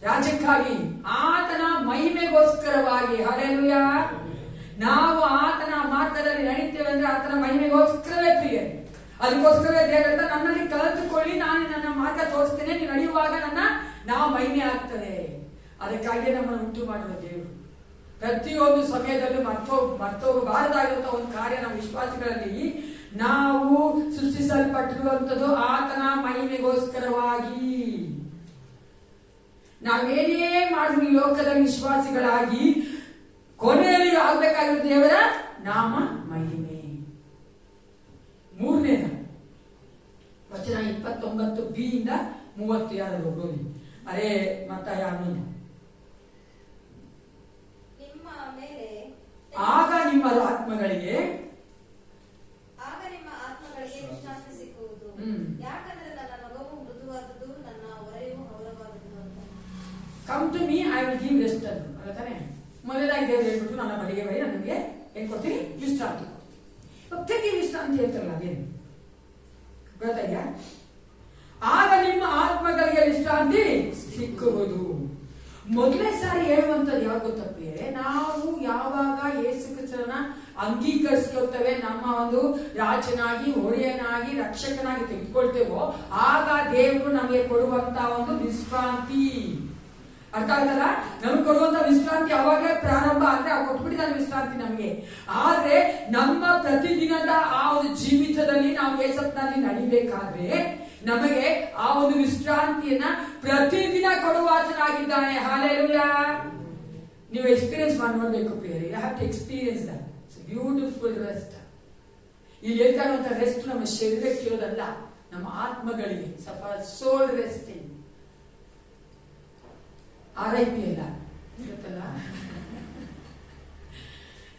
ರಾಜ್ಯಕ್ಕಾಗಿ, ಆತನ ಮಹಿಮೆಗೋಸ್ಕರವಾಗಿ. ಹಲ್ಲೆಲೂಯ. ನಾವು ಆತನ ಮಾರ್ಗದಲ್ಲಿ ನಡೀತೇವೆ ಅಂದ್ರೆ ಆತನ ಮಹಿಮೆಗೋಸ್ಕರವೇ ಪ್ರಿಯ. ಅದಕ್ಕೋಸ್ಕರವೇ ದೇವರ ನನ್ನಲ್ಲಿ ಕಲಿತುಕೊಳ್ಳಿ, ನಾನು ನನ್ನ ಮಾರ್ಗ ತೋರಿಸ್ತೇನೆ, ನೀವು ನಡೆಯುವಾಗ ನಾವು ಮಹಿಮೆ ಆಗ್ತದೆ. ಅದಕ್ಕಾಗಿಯೇ ನಮ್ಮನ್ನು ಉಂಟು ಮಾಡುವ ದೇವರು. ಪ್ರತಿಯೊಂದು ಸಮಯದಲ್ಲೂ ಮರ್ತೋಗಬಾರದಾಗಿರುವಂತಹ ಒಂದು ಕಾರ್ಯ ನಮ್ಮ ವಿಶ್ವಾಸಿಗಳಲ್ಲಿ, ನಾವು ಸೃಷ್ಟಿಸಲ್ಪಟ್ಟಿರುವಂತದ್ದು ಆತನ ಮಹಿಮೆಗೋಸ್ಕರವಾಗಿ. ನಾವೇನೇ ಮಾಡಿದ್ರು ಈ ಲೋಕದಲ್ಲಿ ವಿಶ್ವಾಸಿಗಳಾಗಿ ಕೊನೆಯಲ್ಲಿ ಆಗ್ಬೇಕಾಗಿರೋ ದೇವರ ನಾಮ ಮಹಿಮೆ. ಮೂರನೇದ ವಚನ 29b ಇಂದ 32 ಹೋಗಿ. ಅರೇ ಮತ್ತಾಯ ಆಗ ನಿಮ್ಮ ಆತ್ಮಗಳಿಗೆ ವಿಶ್ರಾಂತಿ ಸಿಕ್ಕುವುದು. ಯಾಕಂದ್ರೆ ನನ್ನ ನೊಗವು ಮೃದುವಾದದ್ದು, ನನ್ನ ಹೊರೆಯು ಹೌರವಾದದ್ದು ಅಂತ. Come to me, I will give rest ಅಲ್ಲ ತಾನೆ. ಮೊದಲಾಗಿ ದೇವರು ಹೇಳ್ಬಿಟ್ಟು ನನ್ನ ಬಳಿಗೆ ಬಳಿ ನನಗೆ ಏನ್ ಕೊಡ್ತೀನಿ, ವಿಶ್ರಾಂತಿ. ಪ್ರತಿ ವಿಶ್ರಾಂತಿ ಹೇಳ್ತಾರಲ್ಲ ಅದೇನು ಗೊತ್ತಾಯ್ತಾ? ಆಗ ನಿಮ್ಮ ಆತ್ಮಗಳಿಗೆ ವಿಶ್ರಾಂತಿ ಸಿಕ್ಕುವುದು. ಮೊದಲೇ ಸಾರಿ ಹೇಳುವಂತದ್ದು ಯಾವಾಗ ಗೊತ್ತಪ್ಪಿಯೇ, ನಾವು ಯಾವಾಗ ಯೇಸು ಕ್ರಿಸ್ತನ ಅಂಗೀಕರಿಸ್ಕೊಳ್ತೇವೆ, ನಮ್ಮ ಒಂದು ರಾಜನಾಗಿ, ಒಡೆಯನಾಗಿ, ರಕ್ಷಕನಾಗಿ ತೆಗೆದುಕೊಳ್ತೇವೋ, ಆಗ ದೇವರು ನಮಗೆ ಕೊಡುವಂತ ಒಂದು ವಿಶ್ರಾಂತಿ. ಅರ್ಥ ಆಯ್ತಲ್ಲ? ನಮ್ಗೆ ಕೊಡುವಂತ ವಿಶ್ರಾಂತಿ ಅವಾಗಲೇ ಪ್ರಾರಂಭ ಅಂದ್ರೆ ಕೊಟ್ಬಿಟ್ಟಿದ್ದಾನೆ ವಿಶ್ರಾಂತಿ ನಮಗೆ. ಆದ್ರೆ ನಮ್ಮ ಪ್ರತಿದಿನದ ಆ ಒಂದು ಜೀವಿತದಲ್ಲಿ ನಾವು ಯೇಸಪ್ಪನಲ್ಲಿ ನಡಿಬೇಕಾದ್ರೆ ನಮಗೆ ಆ ಒಂದು ವಿಶ್ರಾಂತಿಯನ್ನ ಪ್ರತಿದಿನ ಕೊಡುವಾತನಾಗಿದ್ದಾನೆ. ಹಲ್ಲೆಲೂಯಾ. ನೀವು ಎಕ್ಸ್ಪೀರಿಯನ್ಸ್ ಮಾಡಿ ನೋಡ್ಬೇಕು ಪ್ರಿಯರೇ. You have to experience that. Beautiful rest. ಇಲ್ಲಿ ಹೇಳ್ತಾ ಇರುವಂತ ರೆಸ್ಟ್ ನಮ್ಮ ಶರೀರಕ್ಕೆ ಇರೋದಲ್ಲ, ನಮ್ಮ ಆತ್ಮಗಳಿಗೆ. ಸೋಲ್ ರೆಸ್ಟಿಂಗ್. RIP ಅಲ್ಲ, ಗೊತ್ತಲ್ಲ,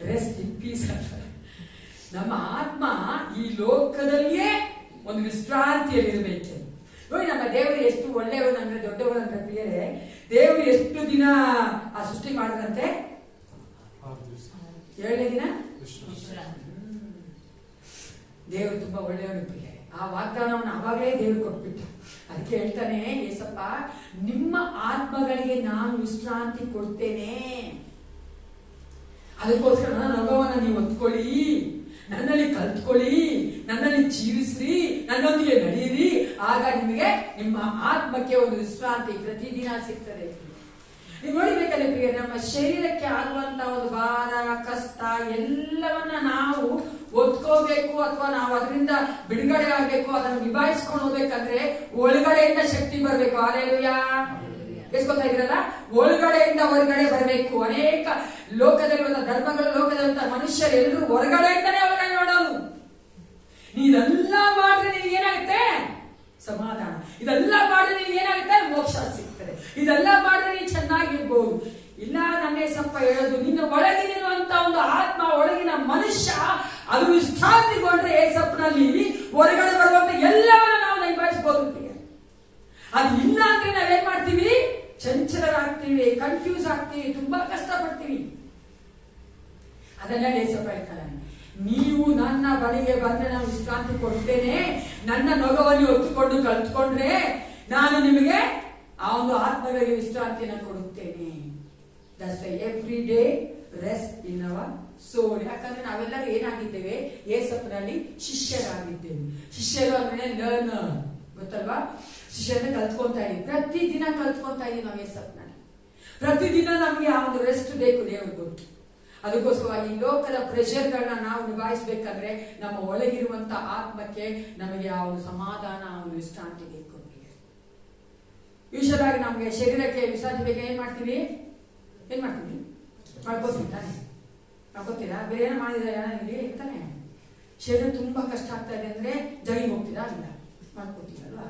ರೆಸ್ಟ್ ಇನ್ ಪೀಸ್ ಅಂತ. ನಮ್ಮ ಆತ್ಮ ಈ ಲೋಕದಲ್ಲಿಯೇ ಒಂದು ವಿಶ್ರಾಂತಿಯಲ್ಲಿ ಇರಬೇಕು. ನೋಡಿ, ನಮ್ಮ ದೇವರು ಎಷ್ಟು ಒಳ್ಳೆಯವರು, ಅಂದ್ರೆ ದೊಡ್ಡವರು ಅಂದ್ರೆ ಪ್ರಿಯರೇ, ದೇವರು ಎಷ್ಟು ದಿನ ಆ ಸೃಷ್ಟಿ ಮಾಡಿದ್ರಂತೆ? 7ನೇ ದಿನ. ದೇವರು ತುಂಬಾ ಒಳ್ಳೆಯವರು ಪ್ರಿಯರೇ. ಆ ವಾಗ್ದಾನವನ್ನು ಅವಾಗಲೇ ದೇವರು ಕೊಟ್ಬಿಟ್ಟ. ಅದಕ್ಕೆ ಹೇಳ್ತಾನೆ ಏಸಪ್ಪ, ನಿಮ್ಮ ಆತ್ಮಗಳಿಗೆ ನಾನು ವಿಶ್ರಾಂತಿ ಕೊಡ್ತೇನೆ. ಅದಕ್ಕೋಸ್ಕರ ನನ್ನ ನೊಗವನ್ನು ನೀವು ಹೊತ್ಕೊಳ್ಳಿ, ನನ್ನಲ್ಲಿ ಕಲ್ತ್ಕೊಳ್ಳಿ, ನನ್ನಲ್ಲಿ ಜೀವಿಸ್ರಿ, ನನ್ನೊಂದಿಗೆ ನಡೆಯಿರಿ. ಆಗ ನಿಮಗೆ ನಿಮ್ಮ ಆತ್ಮಕ್ಕೆ ಒಂದು ವಿಶ್ರಾಂತಿ ಪ್ರತಿದಿನ ಸಿಗ್ತದೆ. ನೀವು ನೋಡಿಬೇಕಲ್ಲ ಪ್ರಿಯ, ನಮ್ಮ ಶರೀರಕ್ಕೆ ಆಗುವಂತ ಒಂದು ಭಾರ, ಕಷ್ಟ ಎಲ್ಲವನ್ನ ನಾವು ಒತ್ಕೋಬೇಕು ಅಥವಾ ನಾವು ಅದರಿಂದ ಬಿಡುಗಡೆ ಆಗ್ಬೇಕು, ಅದನ್ನು ನಿಭಾಯಿಸ್ಕೊಂಡು ಹೋಗ್ಬೇಕಂದ್ರೆ ಒಳಗಡೆಯಿಂದ ಶಕ್ತಿ ಬರ್ಬೇಕು. ಹಾಲೆಲೂಯಾ. ಎಷ್ಟು ಗೊತ್ತಾ ಇದ್ರಲ್ಲ, ಒಳಗಡೆಯಿಂದ ಹೊರಗಡೆ ಬರಬೇಕು. ಅನೇಕ ಲೋಕದಲ್ಲಿರುವ ಧರ್ಮಗಳು, ಲೋಕದಲ್ಲಿರುವ ಮನುಷ್ಯರು ಎಲ್ಲರೂ ಹೊರಗಡೆಯಿಂದನೇ ಒಳಗಡೆ ನೋಡೋದು. ನೀವೆಲ್ಲ ಮಾಡಿದ್ರೆ ನಿಮ್ಗೆ ಏನಾಗುತ್ತೆ? ಸಮಾಧಾನ. ಇದೆಲ್ಲ ಮಾಡಿದ್ರೆ ನಿಮ್ಗೆ ಏನಾಗುತ್ತೆ? ಮೋಕ್ಷ ಸಿಗ್ತದೆ. ಇದೆಲ್ಲ ಮಾಡಿದ್ರೆ ನೀವು ಚೆನ್ನಾಗಿರ್ಬೋದು. ಇಲ್ಲ, ನನ್ನೇ ಸ್ವಲ್ಪ ಹೇಳೋದು, ನಿನ್ನ ಒಳಗಿರುವಂತ ಒಂದು ಆತ್ಮ, ಒಳಗಿನ ಮನುಷ್ಯ ಅದು ವಿಶ್ರಾಂತಿಗೊಂಡ್ರೆ ಏಸಪ್ಪನಲ್ಲಿ ಹೊರಗಡೆ ಬರುವಂತ ಎಲ್ಲವನ್ನ ನಾವು ನಿಭಾಯಿಸಬಹುದು. ಅದು ಇಲ್ಲ ಅಂದ್ರೆ ನಾವೇನ್ ಮಾಡ್ತೀವಿ? ಚಂಚಲರಾಗ್ತೀವಿ, ಕನ್ಫ್ಯೂಸ್ ಆಗ್ತೀವಿ, ತುಂಬಾ ಕಷ್ಟಪಡ್ತೀವಿ. ಅದೆಲ್ಲ ಏಸಪ್ಪ ಹೇಳ್ತಾರೆ, ನೀವು ನನ್ನ ಬಳಿಗೆ ಬಂದ್ರೆ ನಾನು ವಿಶ್ರಾಂತಿ ಕೊಡ್ತೇನೆ. ನನ್ನ ನೊಗವನ್ನು ಹೊತ್ತುಕೊಂಡು ಕಲ್ತ್ಕೊಂಡ್ರೆ ನಾನು ನಿಮಗೆ ಆ ಒಂದು ಆತ್ಮಗಳಿಗೆ ವಿಶ್ರಾಂತಿಯನ್ನು ಕೊಡುತ್ತೇನೆ. That's every day rest in our soul. ಯಾಕಂದ್ರೆ ನಾವೆಲ್ಲರೂ ಏನಾಗಿದ್ದೇವೆ? ಏಸಪ್ಪನಲ್ಲಿ ಶಿಷ್ಯರಾಗಿದ್ದೇವೆ. ಶಿಷ್ಯರು ಅಂದ್ರೆ ಲರ್ನರ್, ಗೊತ್ತಲ್ವಾ? ಶಿಷ್ಯರನ್ನ ಕಲ್ತ್ಕೊಂತಾ ಇದೀವಿ, ಪ್ರತಿದಿನ ಕಲ್ತ್ಕೊಂತಾ ಇದೀವಿ ನಾವು ಏಸಪ್ಪನಲ್ಲಿ. ಪ್ರತಿದಿನ ನಮಗೆ ಆ ಒಂದು ರೆಸ್ಟ್ ಬೇಕು, ದೇವರು ಗೊತ್ತು. ಅದಕ್ಕೋಸ್ಕರ ಈ ಲೋಕದ ಪ್ರೆಷರ್ಗಳನ್ನ ನಾವು ನಿಭಾಯಿಸಬೇಕಂದ್ರೆ ನಮ್ಮ ಒಳಗಿರುವಂತ ಆತ್ಮಕ್ಕೆ ನಮಗೆ ಆ ಒಂದು ಸಮಾಧಾನ, ಆ ಒಂದು ವಿಶ್ರಾಂತಿ ಬೇಕು. ಯೂಶಲ್ ಆಗಿ ನಮಗೆ ಶರೀರಕ್ಕೆ ವಿಶ್ರಾಂತಿ ಬೇಕು. ಏನ್ ಮಾಡ್ತೀವಿ? ಮಾಡ್ಕೋತೀವಿ ತಾನೆ? ಮಾಡ್ಕೋತೀರಾ? ಬೇರೆ ಏನೋ ಮಾಡಿದ್ರೆ ಇಲ್ಲಿ ತಾನೆ? ಶರೀರ ತುಂಬಾ ಕಷ್ಟ ಆಗ್ತಾ ಇದೆ ಅಂದ್ರೆ ಜಗಿ ಹೋಗ್ತೀರಾ? ಇಲ್ಲ, ಮಾಡ್ಕೋತೀರಲ್ವಾ?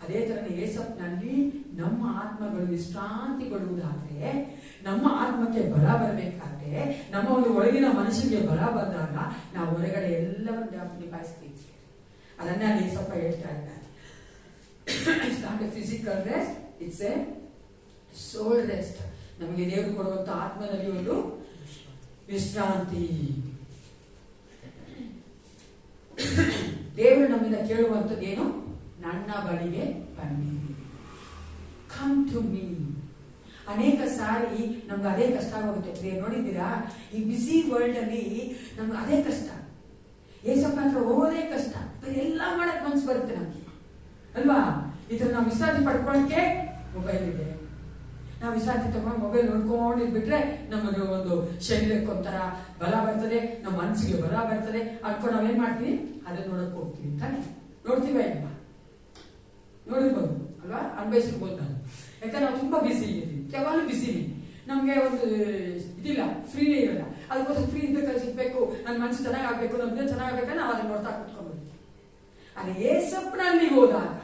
ಅದೇ ತರನೇ ಏಸಪ್ನಲ್ಲಿ ನಮ್ಮ ಆತ್ಮಗಳು ವಿಶ್ರಾಂತಿಗೊಳ್ಳುವುದಾದ್ರೆ, ನಮ್ಮ ಆತ್ಮಕ್ಕೆ ಬಲ ಬರಬೇಕಾದ್ರೆ, ನಮ್ಮ ಒಂದು ಒಳಗಿನ ಮನುಷ್ಯನಿಗೆ ಬಲ ಬಂದಾಗ ನಾವು ಹೊರಗಡೆ ಎಲ್ಲವನ್ನ ನಿಭಾಯಿಸ್ತೀವಿ. ಅದನ್ನ ಏಸಪ್ಪ ಹೇಳ್ತಾ ಇದ್ದಾರೆ. It's not a physical rest, it's a soul rest. ನಮಗೆ ದೇವರು ಕೊಡುವಂತ ಆತ್ಮದಲ್ಲಿ ಒಂದು ವಿಶ್ರಾಂತಿ. ದೇವರು ನಮ್ಮಿಂದ ಕೇಳುವಂಥದ್ದೇನು? ನನ್ನ ಬಳಿಗೆ ಬನ್ನಿರಿ, ಕಮ್ ಟು ಮೀ. ಅನೇಕ ಸಾರಿ ನಮ್ಗೆ ಅದೇ ಕಷ್ಟ ಆಗೋಗುತ್ತೆ. ನೋಡಿದ್ದೀರಾ, ಈ ಬಿಸಿ ವರ್ಲ್ಡ್ ಅಲ್ಲಿ ನಮ್ಗೆ ಅದೇ ಕಷ್ಟ. ಏಸಪ್ಪ ಹತ್ರ ಹೋಗೋದೇ ಕಷ್ಟ. ಎಲ್ಲ ಮಾಡಕ್ ಮನ್ಸು ಬರುತ್ತೆ ನಮ್ಗೆ, ಅಲ್ವಾ? ಇದ್ರ ನಾವು ವಿಶ್ರಾಂತಿ ಪಡ್ಕೊಳಕ್ಕೆ ಮೊಬೈಲ್ ಇದೆ. ನಾವು ವಿಶ್ರಾಂತಿ ತಗೊಂಡು ಮೊಬೈಲ್ ನೋಡ್ಕೊಂಡಿದ್ಬಿಟ್ರೆ ನಮಗೆ ಒಂದು ಶರೀರಕ್ಕೆ ಒಂಥರ ಬಲ ಬರ್ತದೆ, ನಮ್ಮ ಮನಸ್ಸಿಗೆ ಬಲ ಬರ್ತದೆ ಅನ್ಕೊಂಡು ನಾವೇನ್ ಮಾಡ್ತೀವಿ? ಅದನ್ನ ನೋಡಕ್ ಹೋಗ್ತೀವಿ ತಾನೆ? ನೋಡ್ತೀವ ಇಲ್ವಾ? ನೋಡಿರ್ಬೋದು ಅಲ್ವಾ? ಅನ್ಭವಿಸಿರ್ಬೋದು ನಾನು. ಯಾಕಂದ್ರೆ ನಾವು ತುಂಬಾ ಬಿಸಿ ಇದ್ದೀವಿ, ಯಾವಾಗಲೂ ಬಿಸಿ. ನಮ್ಗೆ ಒಂದು ಇದಿಲ್ಲ, ಫ್ರೀನೇ ಇರಲ್ಲ. ಅದಕ್ಕೋಸ್ಕರ ಫ್ರೀ ಇರ್ಬೇಕಾದ್ರೆ ಸಿಗ್ಬೇಕು, ನನ್ನ ಮನಸ್ಸು ಚೆನ್ನಾಗಾಗ್ಬೇಕು, ನಮ್ಗೆ ಚೆನ್ನಾಗಬೇಕಂದ್ರೆ ನಾವು ಅದನ್ನ ನೋಡ್ತಾ ಕುತ್ಕೊಂಡ್ಬಿಡ್ತೀವಿ. ಅದೇ ಏಸಪ್ಪನಲ್ಲಿ ಹೋದಾಗ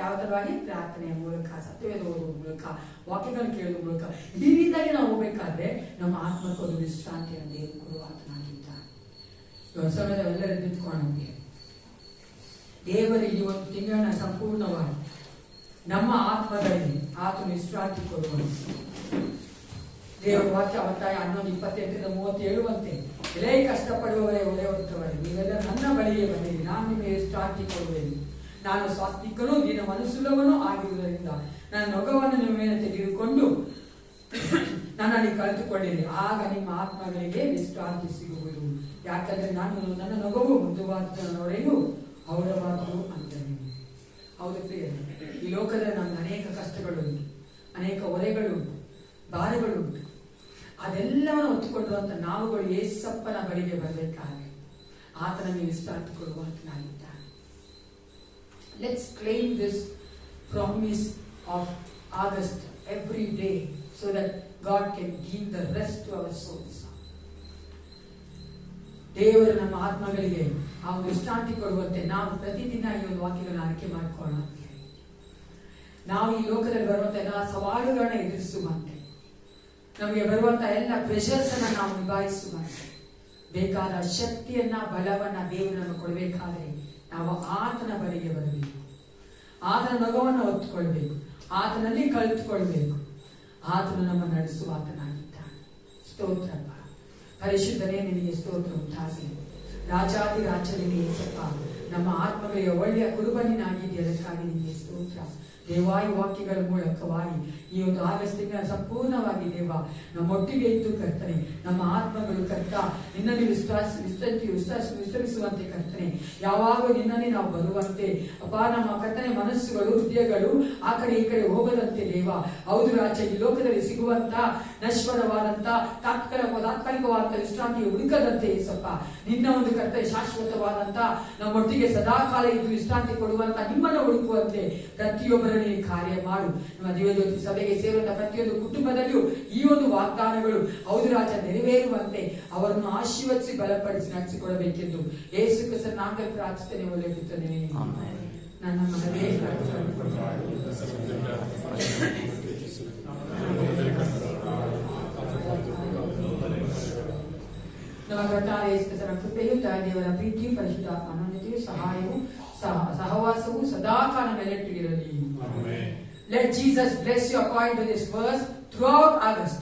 ಯಾವ ತರವಾಗಿ? ಪ್ರಾರ್ಥನೆಯ ಮೂಲಕ, ಸತ್ಯವೇದ ಓದುವ ಮೂಲಕ, ವಾಕ್ಯಗಳನ್ನು ಕೇಳುವ ಮೂಲಕ, ಈ ರೀತಿಯಾಗಿ ನಾವು ಹೋಗ್ಬೇಕಾದ್ರೆ ನಮ್ಮ ಆತ್ಮಕ್ಕೊಂದು ವಿಶ್ರಾಂತಿಯನ್ನು ದೇವರು ಕೊಡುವ ಆತನಾಗಿದ್ದಾನೆ. ಸಮಯದವೆಲ್ಲರೂ ನಿಂತ್ಕೊಂಡಂಗೆ ದೇವರು ಈ ಒಂದು ತಿಂಗಳನ್ನ ಸಂಪೂರ್ಣವಾಗಿ ನಮ್ಮ ಆತ್ಮದಲ್ಲಿ ಆತನು ವಿಶ್ರಾಂತಿ ಕೊಡುವಂತೆ ದೇವರ ವಾಕ್ಯ ಒತ್ತಾಯ 11:28-30 ಹೇಳುವಂತೆ, ಎಲೇ ಕಷ್ಟಪಡುವವರೇ, ಒಲೆ ಹೊತ್ತವರೇ, ನೀವೆಲ್ಲ ನನ್ನ ಬಳಿಗೆ ಬಂದಿರಿ, ನಾನು ನಿಮಗೆ ವಿಶ್ರಾಂತಿ ಕೊಡುವೆನು. ನಾನು ಸ್ವಾತ್ವಿಕನೂ ದಿನ ಮನಸ್ಸುಳ್ಳವನೂ ಆಗಿರುವುದರಿಂದ ನನ್ನ ನೊಗವನ್ನು ನಿಮ್ಮ ಮೇಲೆ ತೆಗೆದುಕೊಂಡು ನನ್ನಲ್ಲಿ ಕಲಿತುಕೊಳ್ಳಿರಿ. ಆಗ ನಿಮ್ಮ ಆತ್ಮಗಳಿಗೆ ವಿಶ್ರಾಂತಿ ಸಿಗುವುದು. ಯಾಕಂದ್ರೆ ನಾನು ನನ್ನ ನೊಗವು ಮೃದುವಾದವರೆಗೂ ಹೌದವಾದವು ಅಂತೇನೆ. ಹೌದು ಪ್ರಿಯರೇ, ಈ ಲೋಕದಲ್ಲಿ ನಮ್ಗೆ ಅನೇಕ ಕಷ್ಟಗಳುಂಟು, ಅನೇಕ ಹೊರೆಗಳುಂಟು, ಭಾರಗಳುಂಟು. ಅದೆಲ್ಲವನ್ನು ಹೊತ್ತುಕೊಳ್ಳುವಂತ ನಾವುಗಳು ಏಸಪ್ಪನ ಬಳಿಗೆ ಬರಬೇಕಾದ್ರೆ ಆತನಿಗೆ ವಿಶ್ರಾಂತಿ ಕೊಡುವಂತನಾಗಿದ್ದಾನೆ. Let's claim this promise of August every day so that God can give the rest to our souls. ದೇವರು ನಮ್ಮ ಆತ್ಮಗಳಿಗೆ ಆ ಒಂದು ವಿಶ್ರಾಂತಿ ಕೊಡುವಂತೆ ನಾವು ಪ್ರತಿದಿನ ಈ ಒಂದು ವಾಕ್ಯಗಳನ್ನ ಆಯ್ಕೆ ಮಾಡಿಕೊಳ್ಳೋಣ. ನಾವು ಈ ಲೋಕದಲ್ಲಿ ಬರುವಂತ ಎಲ್ಲ ಸವಾಲುಗಳನ್ನ ಎದುರಿಸುವಂತೆ, ನಮಗೆ ಬರುವಂತ ಎಲ್ಲ ಪ್ರೆಷರ್ಸ್ ಅನ್ನ ನಾವು ನಿಭಾಯಿಸುವಂತೆ ಬೇಕಾದ ಶಕ್ತಿಯನ್ನ ಬಲವನ್ನ ದೇವರು ನಮಗೆ ಕೊಡಬೇಕಾದ್ರೆ ನಾವು ಆತನ ಬಳಿಗೆ ಬರಬೇಕು, ಆತನ ನೊಗವನ್ನು ಹೊತ್ತುಕೊಳ್ಬೇಕು, ಆತನಲ್ಲಿ ಕಲಿತುಕೊಳ್ಬೇಕು. ಆತನು ನಮ್ಮ ನಡೆಸುವ ಆತನಾಗಿದ್ದಾನೆ. ಸ್ತೋತ್ರಪ್ಪ, ಪರಿಶುದ್ಧನೇ ನಿನಗೆ ಸ್ತೋತ್ರ ಉಂಟಾಗಲಿ. ರಾಜಾದಿ ರಾಜನಿಗೆ ಏಸಪ್ಪ, ನಮ್ಮ ಆತ್ಮಗಳಿಗೆ ಒಳ್ಳೆಯ ಕುರುಬನಿನಾಗಿದ್ದೆ, ಅದಕ್ಕಾಗಿ ನಿನಗೆ ಸ್ತೋತ್ರ. ದೇವಾಯಿ ವಾಕ್ಯಗಳ ಮೂಲಕವಾಗಿ ಈ ಒಂದು ಆಗಸ್ಟ್ ತಿಂಗಳ ಸಂಪೂರ್ಣವಾಗಿ ದೇವ ನಮ್ಮೊಟ್ಟಿಗೆ ಇದ್ದು ಕರ್ತನೆ, ನಮ್ಮ ಆತ್ಮಗಳು ಕರ್ತ ನಿನ್ನಲ್ಲಿ ವಿಸ್ತರಿಸುವಂತೆ ಕರ್ತನೆ, ಯಾವಾಗ ನಿನ್ನಲ್ಲಿ ನಾವು ಬರುವಂತೆ ಅಪ್ಪ, ನಮ್ಮ ಕರ್ತನೆ ಮನಸ್ಸುಗಳು ಹೃದಯಗಳು ಆ ಕಡೆ ಈ ಕಡೆ ಹೋಗದಂತೆ ದೇವ. ಹೌದು ರಾಜ, ಈ ಲೋಕದಲ್ಲಿ ಸಿಗುವಂತ ನಶ್ವರವಾದಂತ ತಾತ್ಕಾಲಿಕವಾದಂತ ವಿಶ್ರಾಂತಿ ಹುಡುಕದಂತೆ ಏಸಪ್ಪ, ನಿನ್ನ ಒಂದು ಕರ್ತನೆ ಶಾಶ್ವತವಾದಂತ ನಮ್ಮೊಟ್ಟಿಗೆ ಸದಾಕಾಲ ಇದ್ದು ವಿಶ್ರಾಂತಿ ಕೊಡುವಂತ ನಿಮ್ಮನ್ನು ಹುಡುಕುವಂತೆ ಪ್ರತಿಯೊಬ್ಬರನ್ನು ಕಾರ್ಯ ಮಾಡು. ನಮ್ಮ ದಿವ್ಯಜ್ಯೋತಿ ಸಭೆಗೆ ಸೇರುವಂತ ಪ್ರತಿಯೊಂದು ಕುಟುಂಬದಲ್ಲಿಯೂ ಈ ಒಂದು ವಾಗ್ದಾನಗಳು ಹೌದು ರಾಜ ನೆರವೇರುವಂತೆ ಅವರನ್ನು ಆಶೀರ್ವದಿಸಿ ಬಲಪಡಿಸಿ ನಡೆಸಿಕೊಡಬೇಕೆಂದು ಯೇಸು ಕ್ರಿಸ್ತನ ನಾಮದಲ್ಲಿ ಪ್ರಾರ್ಥನೆ ಒಳ್ಳೆಯುತ್ತೇನೆ. ನನ್ನ ಮನವೇ ನಮ್ಮ ಕರ್ತಾರ ಯೇಸು ಕ್ರಿಸ್ತನ ಕೃಪೆಯು, ದೇವರ ಪ್ರೀತಿಯು, ಪರಿಶುದ್ಧಾತ್ಮ ಅನ್ಯೋನ್ಯತೆಯು, ಸಹಾಯವು ಸಹವಾಸವು ಸದಾಕಾಲ ಮೇಲೆಟ್ಟಿಗಿರಲಿ. Let Jesus bless you according to this verse throughout August.